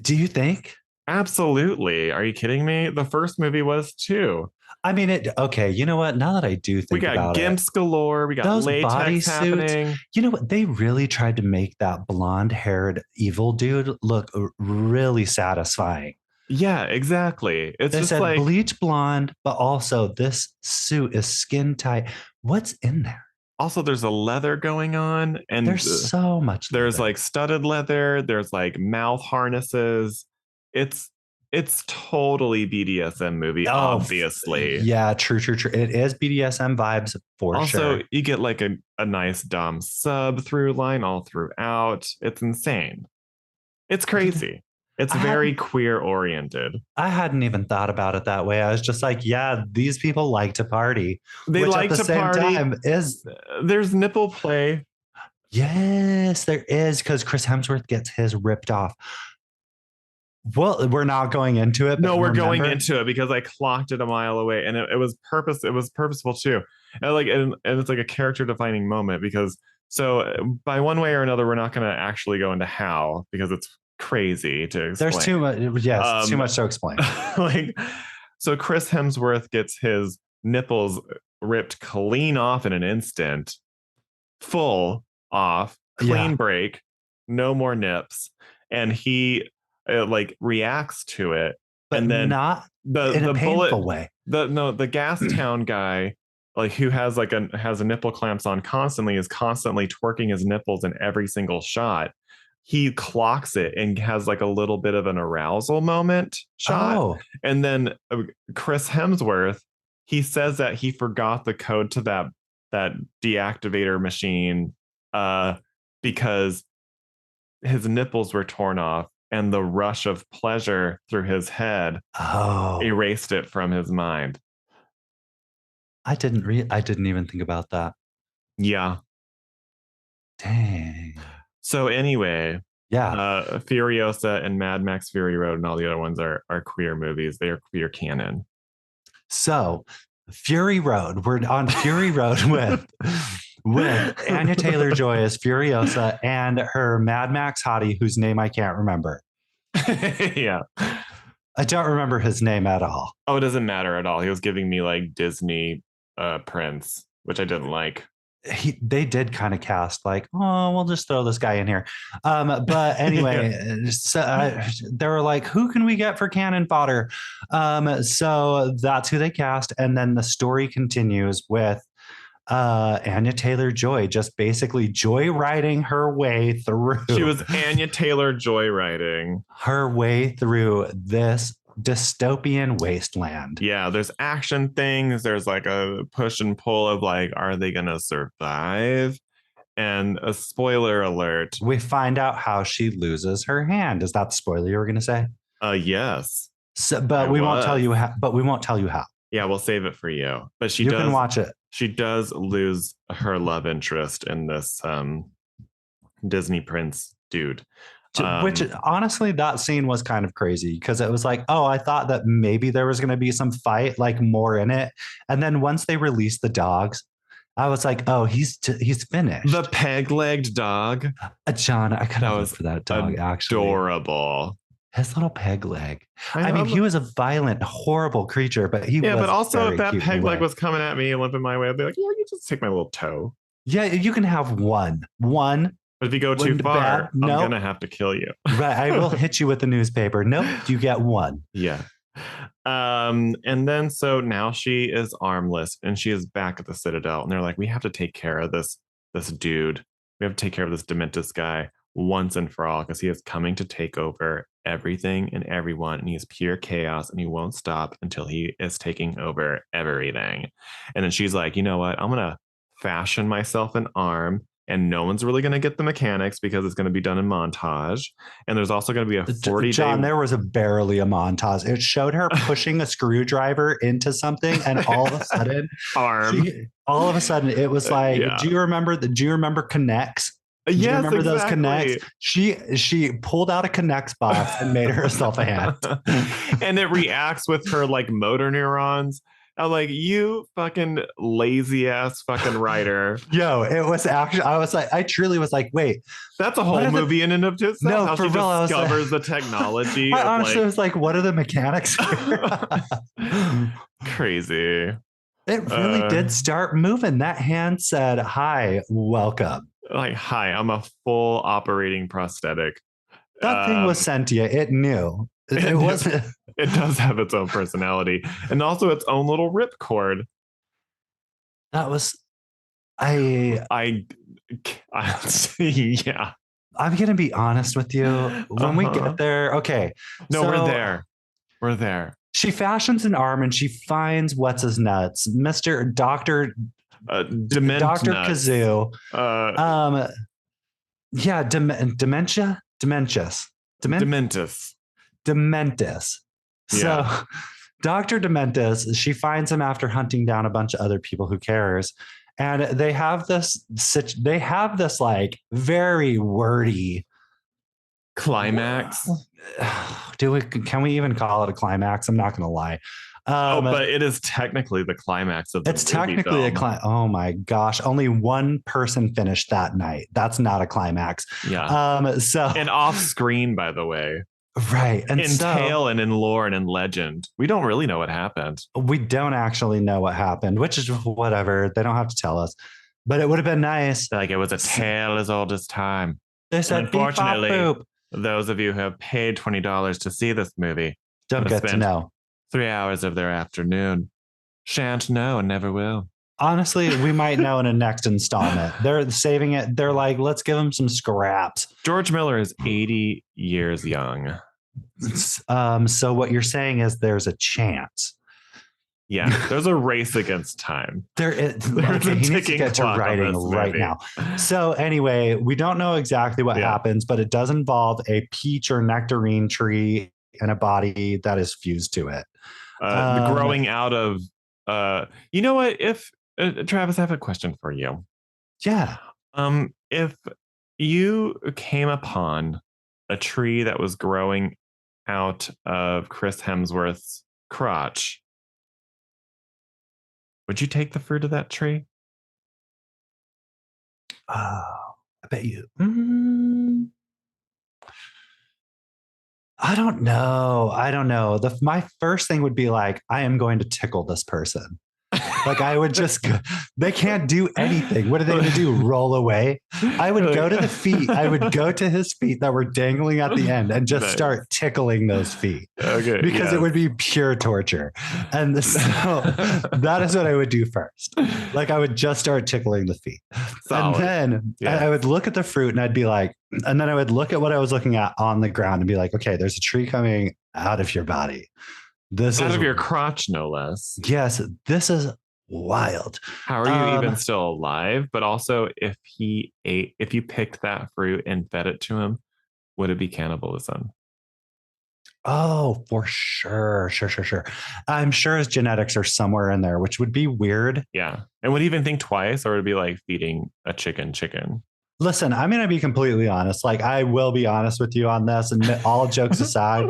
Do you think? Absolutely. Are you kidding me? The first movie was too. I mean, okay. You know what? Now that I do think about it, we got gimps galore. We got those latex happening. You know what? They really tried to make that blonde-haired evil dude look really satisfying. Yeah, exactly. They said like bleach blonde, but also this suit is skin tight. What's in there? also there's a leather going on, and There's so much there's leather. like studded leather, there's like mouth harnesses. It's it's totally BDSM movie, obviously. Yeah, true. It is BDSM vibes for Also, sure. you get like a nice dom sub through line all throughout. It's insane. It's crazy. It's I very hadn't queer oriented. I hadn't even thought about it that way. I was just like, yeah, these people like to party, They which at like the to same party. time is There's nipple play. yes, there is because Chris Hemsworth gets his ripped off. Well, we're not going into it, but No, we're going remember, into it because I clocked it a mile away, and it was purpose. It was purposeful too, and it's like a character defining moment because by one way or another, we're not going to actually go into how because it's crazy to there's explain. too much. Yes, it's too Um, much to explain. like, so Chris Hemsworth gets his nipples ripped clean off in an instant, full off, clean Yeah, break, no more nips, and he like reacts to it, but and then not in a the bullet, painful way. the gas town guy, like who has a nipple clamps on constantly, is constantly twerking his nipples in every single shot. He clocks it and has like a little bit of an arousal moment shot, Oh, and then Chris Hemsworth, he says that he forgot the code to that deactivator machine, uh, because his nipples were torn off and the rush of pleasure through his head oh, erased it from his mind. I didn't even think about that. Yeah. Dang. So anyway, Yeah. Furiosa and Mad Max Fury Road and all the other ones are queer movies. They are queer canon. So Fury Road. We're on Fury Road with Anya Taylor-Joy as Furiosa and her Mad Max hottie, whose name I can't remember. Yeah. I don't remember his name at all. Oh, it doesn't matter at all. He was giving me like Disney Prince, which I didn't like. They did kind of cast like, oh, we'll just throw this guy in here. But anyway, they were like, who can we get for cannon fodder? So that's who they cast. And then the story continues with Anya Taylor-Joy just basically joyriding her way through. She was Anya Taylor-Joy writing her way through this dystopian wasteland. Yeah, there's action things. There's like a push and pull of like, are they gonna survive? And a spoiler alert. We find out how she loses her hand. Is that the spoiler you were going to say? Yes. So, but we won't tell you how. But we won't tell you how. Yeah, we'll save it for you. But you can watch it. She does lose her love interest in this Disney Prince dude. Which honestly, that scene was kind of crazy because it was like, oh, I thought that maybe there was going to be some fight, like more in it. And then once they released the dogs, I was like, oh, he's finished. The peg-legged dog. John, I kind of for that dog, actually. Adorable. His little peg leg. I mean, he was a violent, horrible creature, but he was. Yeah, but also if that peg leg was coming at me and limping my way, I'd be like, yeah, you just take my little toe. Yeah, you can have one. But if you go too far, I'm gonna have to kill you. Right, I will hit you with the newspaper. Nope, you get one. Yeah. And then so now she is armless and she is back at the Citadel, and they're like, we have to take care of this dude. We have to take care of this Dementus guy once and for all because he is coming to take over everything and everyone, and he is pure chaos, and he won't stop until he is taking over everything. And then she's like, you know what? I'm gonna fashion myself an arm, and no one's really going to get the mechanics because it's going to be done in montage. And there's also going to be a 40-day... John, there was barely a montage. It showed her pushing a screwdriver into something, and all of a sudden, all of a sudden, it was like, do you remember Connects? Do you remember those Connects? She pulled out a Connects box and made herself a hand. And it reacts with her like motor neurons. I'm like, you fucking lazy ass fucking writer. Yo, it was actually, I truly was like, wait. That's a whole movie in and of itself. No, how for she real, discovers the technology. I honestly was like, what are the mechanics here? Crazy. It really did start moving. That hand said, hi, welcome. Like, hi, I'm a full operating prosthetic. That thing was sentient. It knew. It wasn't. It does have its own personality and also its own little ripcord. That was I yeah. I'm gonna be honest with you. When we get there, okay. No, so, we're there. We're there. She fashions an arm and she finds what's his nuts, Mr. Doctor Dr. Kazoo. Yeah, dementia, Dementus. So Dr. Dementus, she finds him after hunting down a bunch of other people. Who cares? And they have this like very wordy climax. Can we even call it a climax? I'm not going to lie. But it is technically the climax of the movie. It's technically a climax. Oh my gosh. Only one person finished that night. That's not a climax. Yeah. And off screen, by the way. Right. And in tale and in lore and in legend, we don't really know what happened. We don't actually know what happened, which is whatever. They don't have to tell us. But it would have been nice. Like it was a tale as old as time. They said, unfortunately, those of you who have paid $20 to see this movie don't get to know. 3 hours of their afternoon. Shan't know and never will. Honestly, we might know in a next installment. They're saving it. They're like, let's give them some scraps. George Miller is 80 years young. So what you're saying is there's a chance. Yeah, there's a race against time. He needs to get to writing right now. So anyway, we don't know exactly what happens, but it does involve a peach or nectarine tree and a body that is fused to it. Growing out of, you know what? If Travis, I have a question for you. Yeah. If you came upon a tree that was growing out of Chris Hemsworth's crotch, would you take the fruit of that tree? I bet you. I don't know. My first thing would be like, I am going to tickle this person. Like I would just, they can't do anything. What are they going to do? Roll away? I would go to the feet. I would go to his feet that were dangling at the end and just start tickling those feet. Okay. Because it would be pure torture. And so that is what I would do first. Like I would just start tickling the feet. Solid. And then I would look at the fruit and I'd be like, and then I would look at what I was looking at on the ground and be like, okay, there's a tree coming out of your body. This out is of your crotch, no less. Yes, this is wild. How are you even still alive? But also, if you picked that fruit and fed it to him, would it be cannibalism? Oh, for sure. Sure. I'm sure his genetics are somewhere in there, which would be weird. Yeah. And would he even think twice, or would it be like feeding a chicken? Listen, I'm going to be completely honest. Like, I will be honest with you on this, and all jokes aside,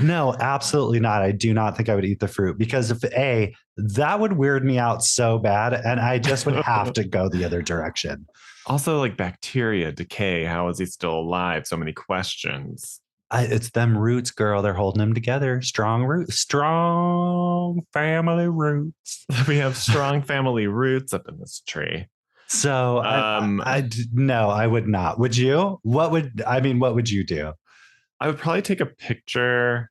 no, absolutely not. I do not think I would eat the fruit because that would weird me out so bad, and I just would have to go the other direction. Also, like bacteria, decay. How is he still alive? So many questions. It's them roots, girl. They're holding them together. Strong roots, strong family roots. We have strong family roots up in this tree. So no, I would not. Would you? What would you do? I would probably take a picture.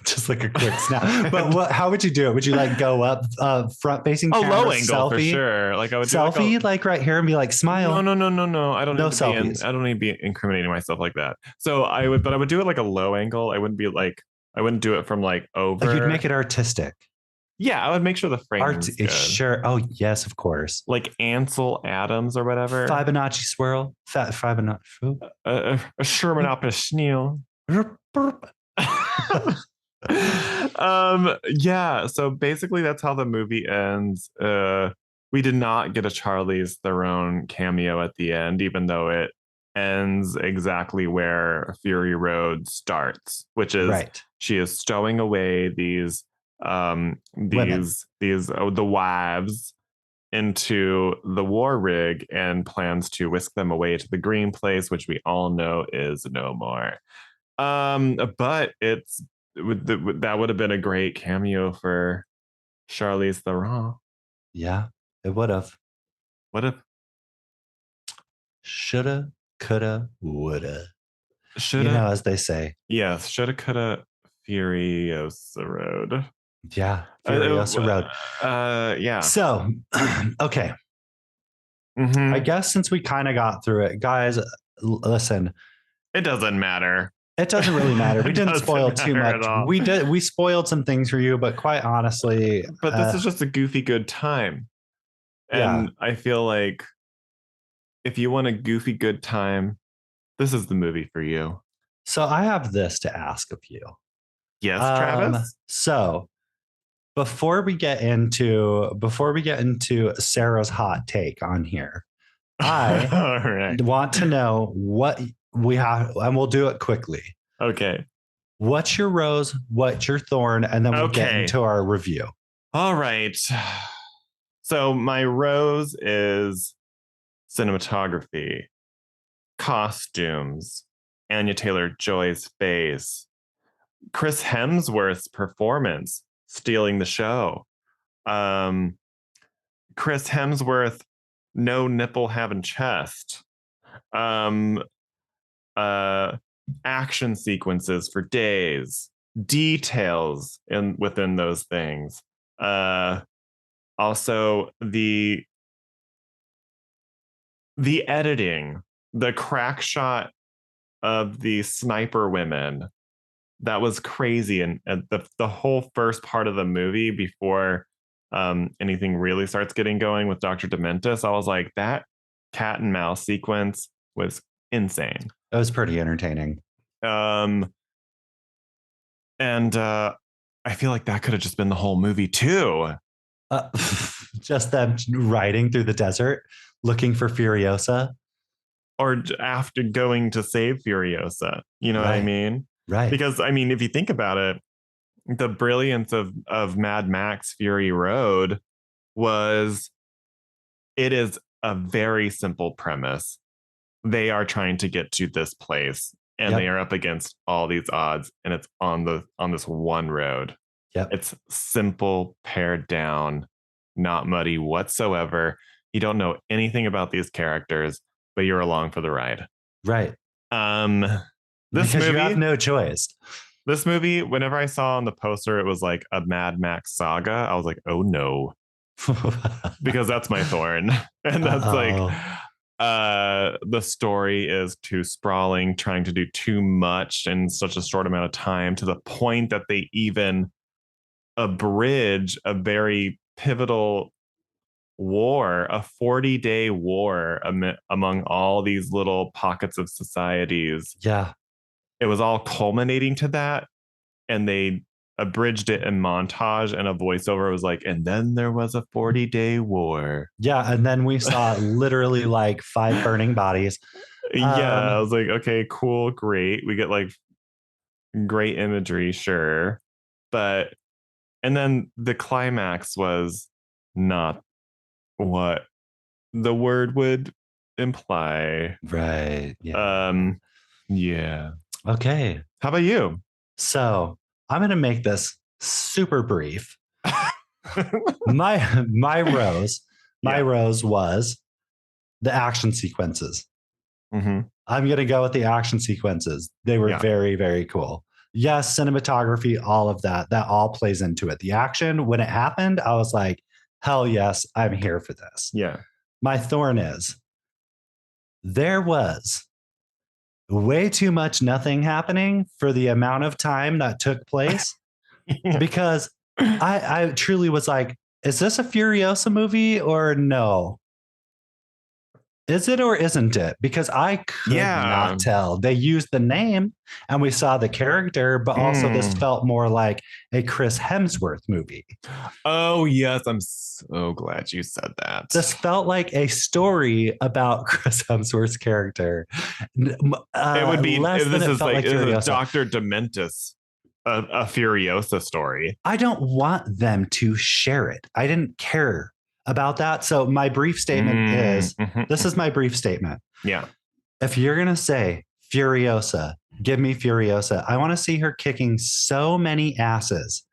Just like a quick snap. But how would you do it? Would you like go up front facing camera, low angle selfie? For sure. Like I would selfie, do like right here and be like, smile. No. I don't need to be incriminating myself like that. So I would do it like a low angle. I wouldn't do it from like over. You'd make it artistic. Yeah, I would make sure the frame is good. Sure. Oh, yes, of course. Like Ansel Adams or whatever. Fibonacci swirl. Fibonacci. A Sherman Opera Schneal. Yeah, so basically that's how the movie ends. We did not get a Charlize Theron cameo at the end, even though it ends exactly where Fury Road starts, which is she is stowing away the wives into the war rig and plans to whisk them away to the green place, which we all know is no more. But that would have been a great cameo for Charlize Theron. Yeah, it would have. What if? Shoulda, coulda, woulda. Shoulda, as they say. Yes, shoulda, coulda, Furiosa Road. Yeah, Furiosa Road. Yeah. So, okay. I guess since we kind of got through it, guys, listen. It doesn't matter. It doesn't really matter. We didn't spoil too much. We spoiled some things for you, but quite honestly, but this is just a goofy good time. And yeah. I feel like if you want a goofy good time, this is the movie for you. So I have this to ask of you. Yes, Travis. So before we get into Sarah's hot take on here, I want to know what we have, and we'll do it quickly. Okay. What's your rose? What's your thorn? And then we'll get into our review. All right. So my rose is cinematography, costumes, Anya Taylor-Joy's face, Chris Hemsworth's performance, stealing the show. Chris Hemsworth, no nipple having chest. Action sequences for days, details within those things. Also the editing, the crack shot of the sniper women, that was crazy. And the whole first part of the movie before anything really starts getting going with Dr. Dementis, I was like, that cat and mouse sequence was insane. It was pretty entertaining. And I feel like that could have just been the whole movie too. Just them riding through the desert looking for Furiosa. Or after going to save Furiosa. You know what I mean? Right. Because, I mean, if you think about it, the brilliance of Mad Max Fury Road was, it is a very simple premise. They are trying to get to this place, and they are up against all these odds, and it's on this one road. It's simple, pared down, not muddy whatsoever. You don't know anything about these characters, but you're along for the ride. Right. This movie, you have no choice. This movie, whenever I saw on the poster, it was like a Mad Max Saga. I was like, oh no. Because that's my thorn. And that's like, the story is too sprawling, trying to do too much in such a short amount of time, to the point that they even abridge a very pivotal war, a 40-day war among all these little pockets of societies. Yeah. It was all culminating to that, and they abridged it in montage, and a voiceover was like, and then there was a 40-day war. Yeah, and then we saw literally like 5 burning bodies. Yeah, I was like, okay, cool, great. We get like great imagery, sure. But and then the climax was not what the word would imply. Right. Yeah. Yeah. Okay. How about you? So I'm going to make this super brief. my rose was the action sequences. Mm-hmm. I'm going to go with the action sequences. They were very, very cool. Yes, cinematography, all of that all plays into it. The action, when it happened, I was like, hell yes, I'm here for this. Yeah. My thorn is there was way too much nothing happening for the amount of time that took place. Because I truly was like, is this a Furiosa movie or no? Is it or isn't it? Because I could not tell. They used the name and we saw the character, but also this felt more like a Chris Hemsworth movie. Oh, yes. I'm so glad you said that. This felt like a story about Chris Hemsworth's character. It would be less than it felt like Furiosa. Dr. Dementis, a Furiosa story. I don't want them to share it. I didn't care about that. So my brief statement is, this is my brief statement. Yeah. If you're going to say Furiosa, give me Furiosa. I want to see her kicking so many asses.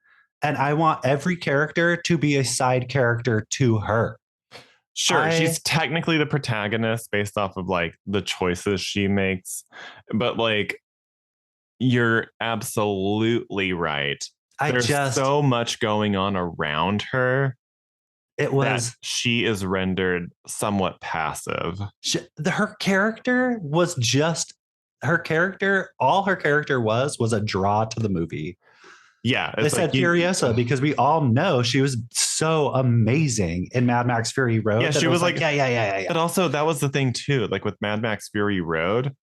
And I want every character to be a side character to her. Sure, she's technically the protagonist based off of like the choices she makes. But like, you're absolutely right. There's so much going on around her It that was she is rendered somewhat passive. her character was just her character. All her character was a draw to the movie. Yeah, They it's like said you. Furiosa because we all know she was so amazing in Mad Max Fury Yeah, Road that she it was was like, like, yeah. but also that was the thing too. Like with Mad Max Fury Road,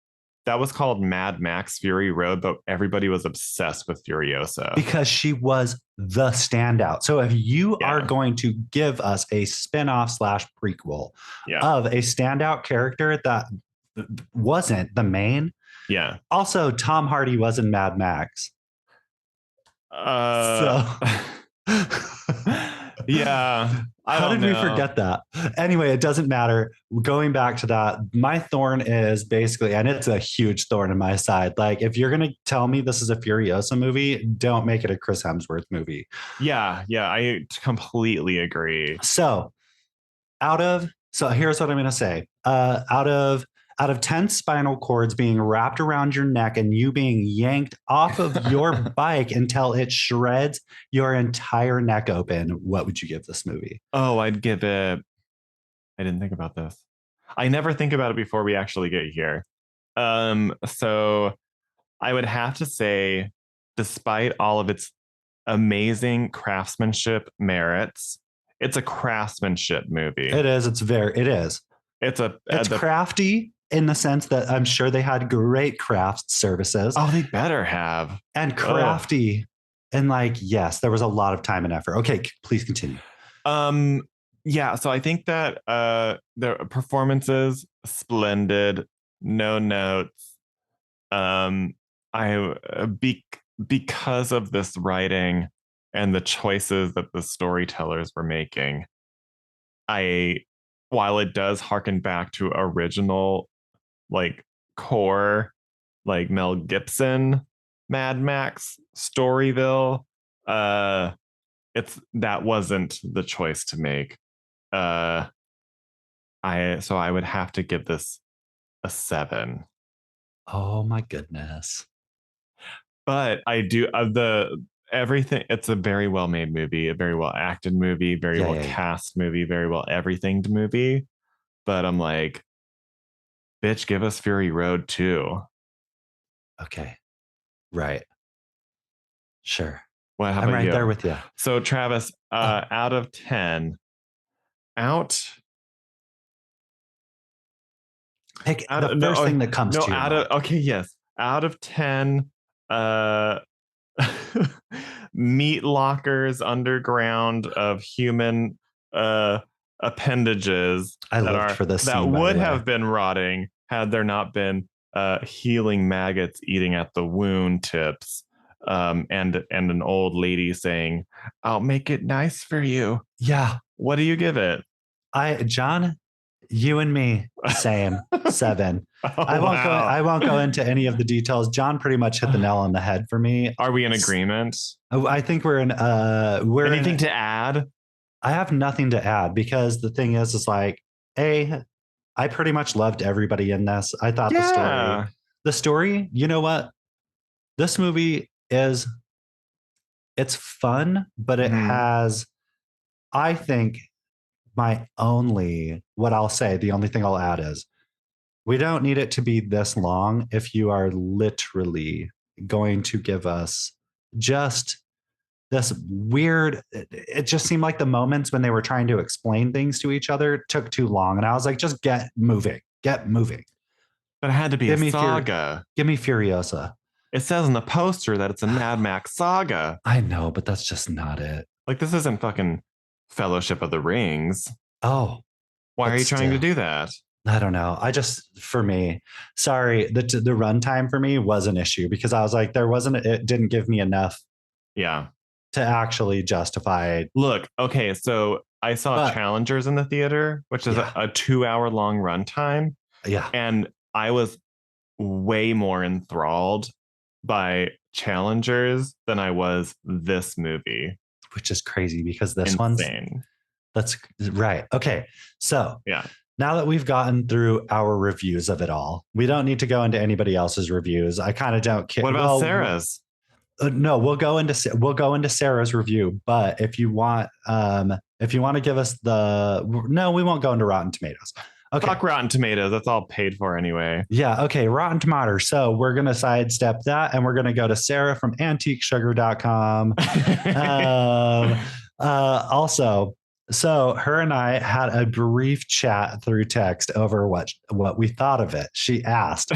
that was called Mad Max Fury Road, but everybody was obsessed with Furiosa. Because she was the standout. So if you are Yeah, going to give us a spin-off slash prequel yeah, of a standout character that wasn't the main, yeah. also Tom Hardy was in Mad Max. Uh, So yeah, I how don't did we know. forget that? Anyway, it doesn't matter. Going back to that, my thorn is basically, and it's a huge thorn in my side. Like, if you're going to tell me this is a Furiosa movie, don't make it a Chris Hemsworth movie. Yeah, yeah, I completely agree. So, so here's what I'm going to say. Out of 10 spinal cords being wrapped around your neck and you being yanked off of your bike until it shreds your entire neck open, what would you give this movie? Oh, I'd give it. I didn't think about this. I never think about it before we actually get here. So I would have to say, despite all of its amazing craftsmanship merits, it's a craftsmanship movie. It is. It is. It's a It's the crafty in the sense that I'm sure they had great craft services oh, they better have. and Ugh. crafty. And like, yes, there was a lot of time and effort. Okay, please continue. Um, yeah, so I think that the performances splendid, no notes. I because of this writing and the choices that the storytellers were making, I while it does harken back to original like core like Mel Gibson Mad Max Storyville, uh that wasn't the choice to make. Uh I would have to give this a 7. Oh my goodness. But I do of the everything. It's a very well made movie, a very well acted movie, very Yeah, well yeah, yeah. cast movie, very well everythinged movie. But I'm like, bitch, give us Fury Road too. Okay. Right. Sure. What? How I'm about right there you? with you. So Travis, Oh, out of 10, out, pick the no, first thing that comes no, to your out of mind. okay, yes, out of 10, uh, meat lockers underground of human uh appendages I that lived are for this that scene, by the would way. have been rotting had there not been healing maggots eating at the wound tips, and an old lady saying, "I'll make it nice for you." Yeah. What do you give it? John, you and me, same. 7. Oh wow. I won't go into any of the details. John pretty much hit the nail on the head for me. Are we in agreement? I think Anything to add? I have nothing to add because the thing is like, I pretty much loved everybody in this. I thought Yeah. the story, you know what? This movie is, it's fun, but it Mhm. has, I think, what I'll say, the only thing I'll add is we don't need it to be this long if you are literally going to give us just this weird, it just seemed like the moments when they were trying to explain things to each other took too long. And I was like, just get moving, get moving. But it had to be a Give me saga. give me Furiosa. It says in the poster that it's a Mad Max Saga. I know, but that's just not it. Like, this isn't fucking Fellowship of the Rings. Oh, Why are but you trying to still, do that? I don't know. For me, sorry, the runtime for me was an issue because I was like, it didn't give me enough Yeah. to actually justify. Look, okay, so I saw But Challengers in the theater, which is yeah, a 2 hour long runtime. yeah, And I was way more enthralled by Challengers than I was this movie. which is crazy because Insane. that's right. Okay, so Yeah. now that we've gotten through our reviews of it all, we don't need to go into anybody else's reviews. I kind of don't care. What about Well, Sarah's? No, we'll go into Sarah's review. But if you want to give us no, we won't go into Rotten Tomatoes. Okay. Fuck Rotten Tomatoes. That's all paid for anyway. Yeah. Okay. Rotten Tomatoes. So we're going to sidestep that and we're going to go to Sarah from antiquesugar.com. Also, so her and I had a brief chat through text over what we thought of it. She asked,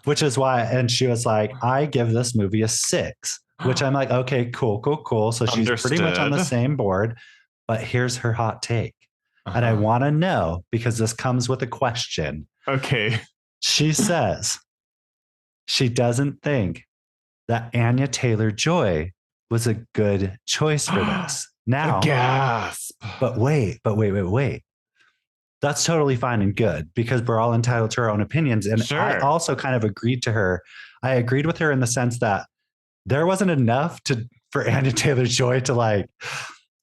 which is why, and she was like, I give this movie a 6, which I'm like, okay, cool. So she's pretty much on the same board. But here's her hot take. And I want to know, because this comes with a question. Okay. She says she doesn't think that Anya Taylor-Joy was a good choice for this. Now, gasp. But wait. That's totally fine and good because we're all entitled to our own opinions. And sure. I also kind of agreed to her. I agreed with her in the sense that there wasn't enough for Anya Taylor-Joy to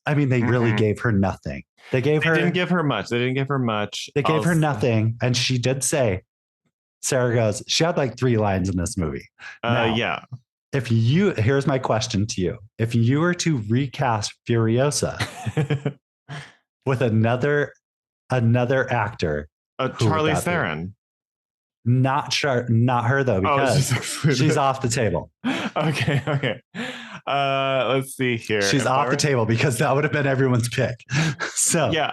they really gave her nothing. They didn't give her much. They gave her nothing. And she did say, Sarah goes, she had 3 lines in this movie. Yeah. Here's my question to you. If you were to recast Furiosa with another actor, Charlize Theron. Not her though, because she's off the table. Okay. Let's see here. She's off the table because that would have been everyone's pick. So yeah,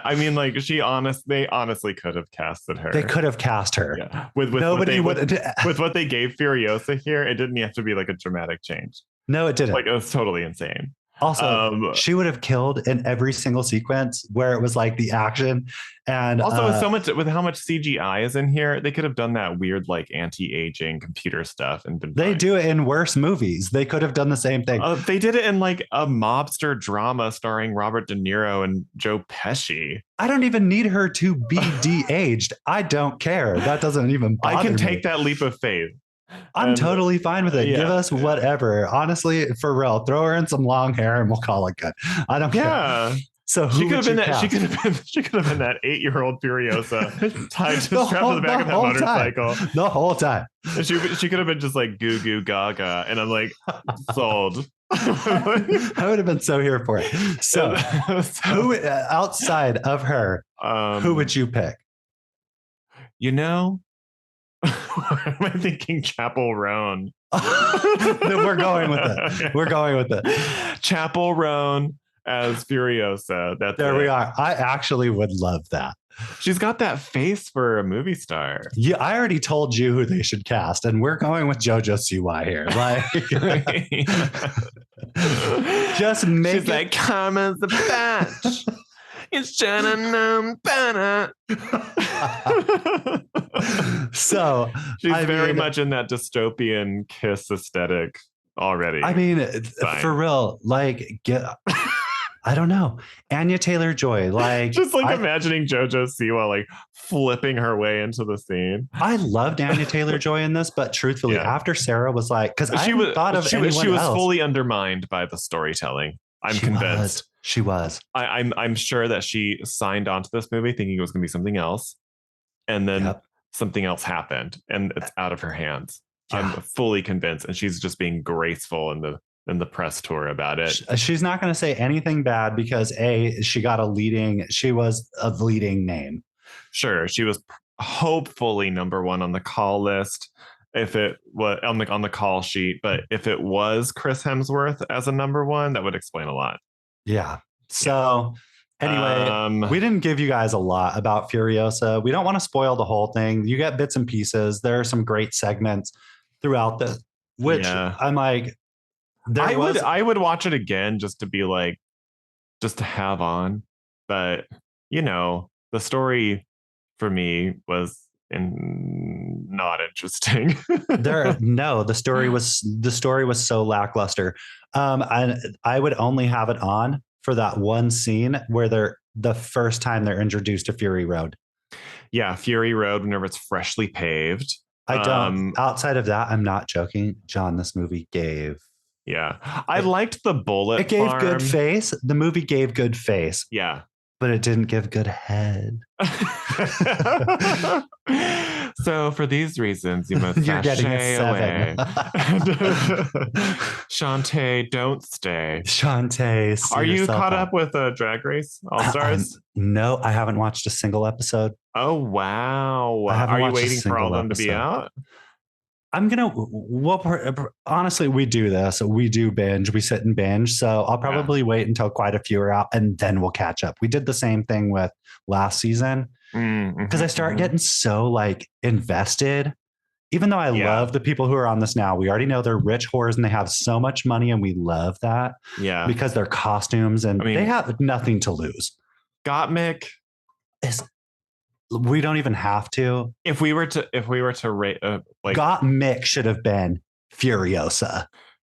they honestly could have casted her. They could have cast her. Yeah. With what they gave Furiosa here, it didn't have to be a dramatic change. No, it didn't. It was totally insane. Also, she would have killed in every single sequence where it was the action. And also with so much, with how much CGI is in here, they could have done that weird anti-aging computer stuff and been they fine. Do it in worse movies. They could have done the same thing. They did it in a mobster drama starring Robert De Niro and Joe Pesci. I don't even need her to be de-aged. I don't care. That doesn't even bother me. I can take that leap of faith. I'm totally fine with it. Yeah, Give us whatever. Honestly, for real, throw her in some long hair and we'll call it good. I don't care. So she could have been that. She could have been that 8-year-old Furiosa tied strapped to the back of that motorcycle the whole time. She could have been just goo goo gaga, and I'm sold. I would have been so here for it. So who outside of her, who would you pick? Am I thinking Chapel Roan? We're going with it. Chapel Roan as Furiosa. We are. I actually would love that. She's got that face for a movie star. Yeah, I already told you who they should cast, and we're going with JoJo Siwa here. Just make She's it. Karma's the batch. It's better. So she's very much in that dystopian Kiss aesthetic already. For real, I don't know. Anya Taylor-Joy, imagining JoJo Siwa flipping her way into the scene. I loved Anya Taylor-Joy in this, but truthfully, after Sarah was because I thought of she was fully undermined by the storytelling. I'm convinced. She was. I'm sure that she signed onto this movie thinking it was going to be something else, and then something else happened, and it's out of her hands. Yeah. I'm fully convinced, and she's just being graceful in the press tour about it. She's not going to say anything bad because she was a leading name. Sure, she was hopefully number 1 on the call list. If it was on the call sheet, but if it was Chris Hemsworth as a number 1, that would explain a lot. Yeah. So anyway, we didn't give you guys a lot about Furiosa. We don't want to spoil the whole thing. You get bits and pieces. There are some great segments throughout this, which I'm I would watch it again just to be just to have on. But the story for me was not interesting. The story was so lackluster. I would only have it on for that one scene where the first time they're introduced to Fury Road. Yeah, Fury Road whenever it's freshly paved. I don't. Outside of that, I'm not joking, John. This movie gave. Yeah, I liked the bullet. It gave good face. The movie gave good face. Yeah. But it didn't give good head. So for these reasons, you must You're getting a sashay 7. away. Shantae, don't stay. Shantae, see Are you yourself caught out. up with Drag Race All Stars? No, I haven't watched a single episode. Oh wow! I haven't Are you watched a waiting for all single of them to be episode. out? I'm gonna. Well, honestly, we do this. We do binge. We sit and binge. So I'll probably wait until quite a few are out, and then we'll catch up. We did the same thing with last season because I start getting so like invested. Even though I love the people who are on this now, we already know they're rich whores and they have so much money, and we love that. Yeah, because they're costumes and they have nothing to lose. Gottmik is. We don't even have to. If we were to rate, like Gottmik should have been Furiosa.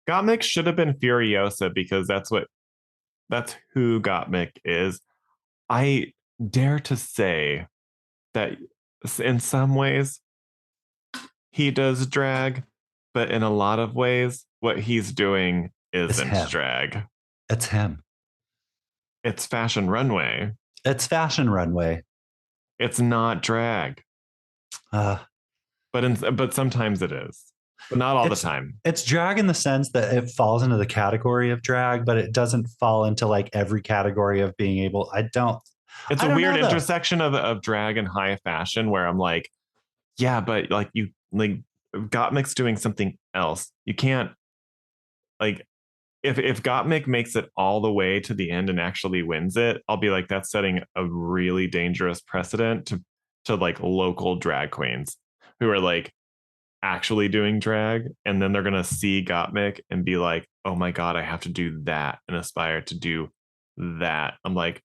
Gottmik should have been Furiosa because that's who Gottmik is. I dare to say that in some ways he does drag, but in a lot of ways, what he's doing isn't drag. It's him. It's fashion runway. It's fashion runway. It's not drag. But sometimes it is. But not all the time. It's drag in the sense that it falls into the category of drag, but it doesn't fall into like every category of being able. It's a weird intersection of drag and high fashion where I'm like, yeah, but like you like Gottmik's doing something else. You can't like if Gottmik makes it all the way to the end and actually wins it, I'll be like, that's setting a really dangerous precedent to like local drag queens who are like actually doing drag, and then they're gonna see Gottmik and be like, oh my god, I have to do that and aspire to do that. I'm like,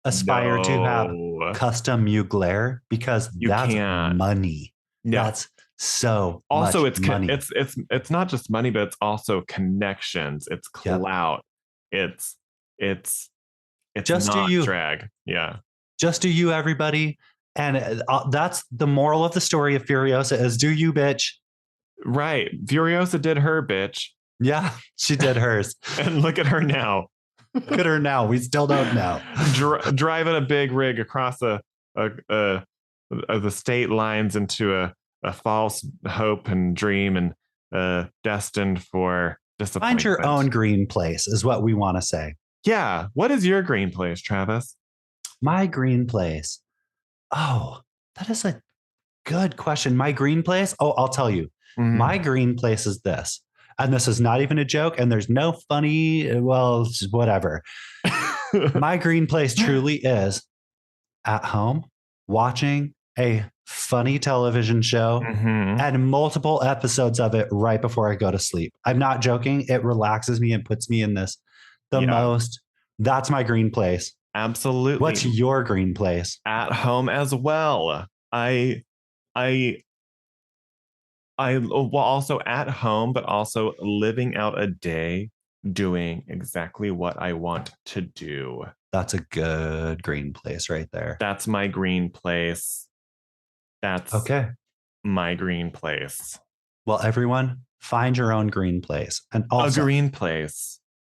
aspire to have custom Mugler because that's money. Yeah. That's so also much money. It's not just money, but it's also connections. It's clout. It's just not do you drag. Yeah. Just do you, everybody. And that's the moral of the story of Furiosa is do you, bitch. Right. Furiosa did her, bitch. Yeah, she did hers. And look at her now. Look at her now. We still don't know. Driving a big rig across the state lines into a false hope and dream and destined for disappointment. Find your own green place is what we want to say. Yeah. What is your green place, Travis? My green place. Oh, that is a good question. My green place? Oh, I'll tell you. My green place is this. And this is not even a joke. And there's no funny, well, whatever. My green place truly is at home watching a funny television show and multiple episodes of it right before I go to sleep. I'm not joking. It relaxes me and puts me in this most. That's my green place. Absolutely. What's your green place? At home as well. Well, also at home, but also living out a day doing exactly what I want to do. That's a good green place right there. That's my green place. That's okay. My green place. Well, everyone, find your own green place. And also a green place.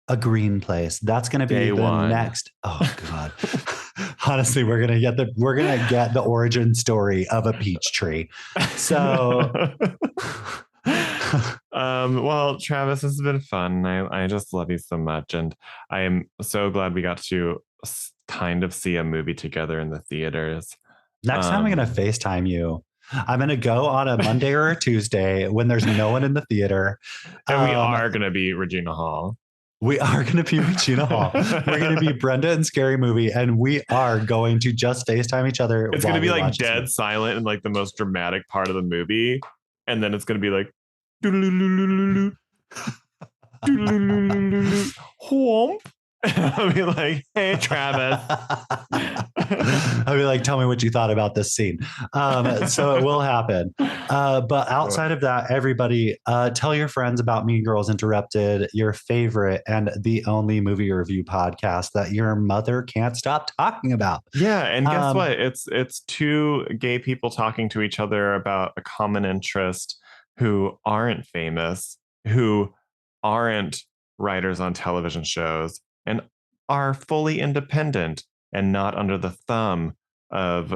A green place. That's going to be the next. Oh God. Honestly, we're gonna get the origin story of a peach tree. So well, Travis, this has been fun. I just love you so much, and I am so glad we got to kind of see a movie together in the theaters. Next time I'm gonna FaceTime you. I'm gonna go on a Monday or a Tuesday when there's no one in the theater. And we are gonna be Regina Hall. We are going to be Regina Hall. We're going to be Brenda and Scary Movie, and we are going to just FaceTime each other. It's going to be like dead silent in like the most dramatic part of the movie, and then it's going to be like, whomp. I'll be like, hey, Travis. I'll be like, tell me what you thought about this scene. So it will happen. But outside of that, everybody, tell your friends about Mean Girls Interrupted, your favorite and the only movie review podcast that your mother can't stop talking about. Yeah. And guess what? It's two gay people talking to each other about a common interest who aren't famous, who aren't writers on television shows, and are fully independent and not under the thumb of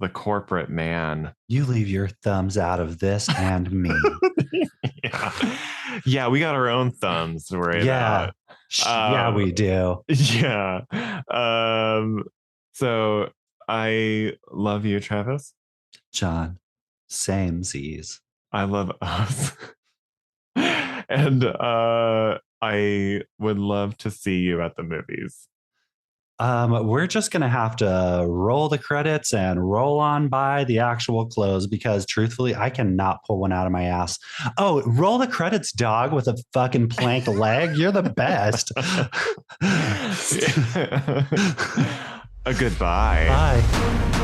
the corporate man. You leave your thumbs out of this and me. Yeah, we got our own thumbs to worry about. Yeah, we do. Yeah. So I love you, Travis. John, same Z's. I love us. And I would love to see you at the movies. We're just going to have to roll the credits and roll on by the actual close because truthfully, I cannot pull one out of my ass. Oh, roll the credits, dog, with a fucking plank leg. You're the best. A goodbye. Bye.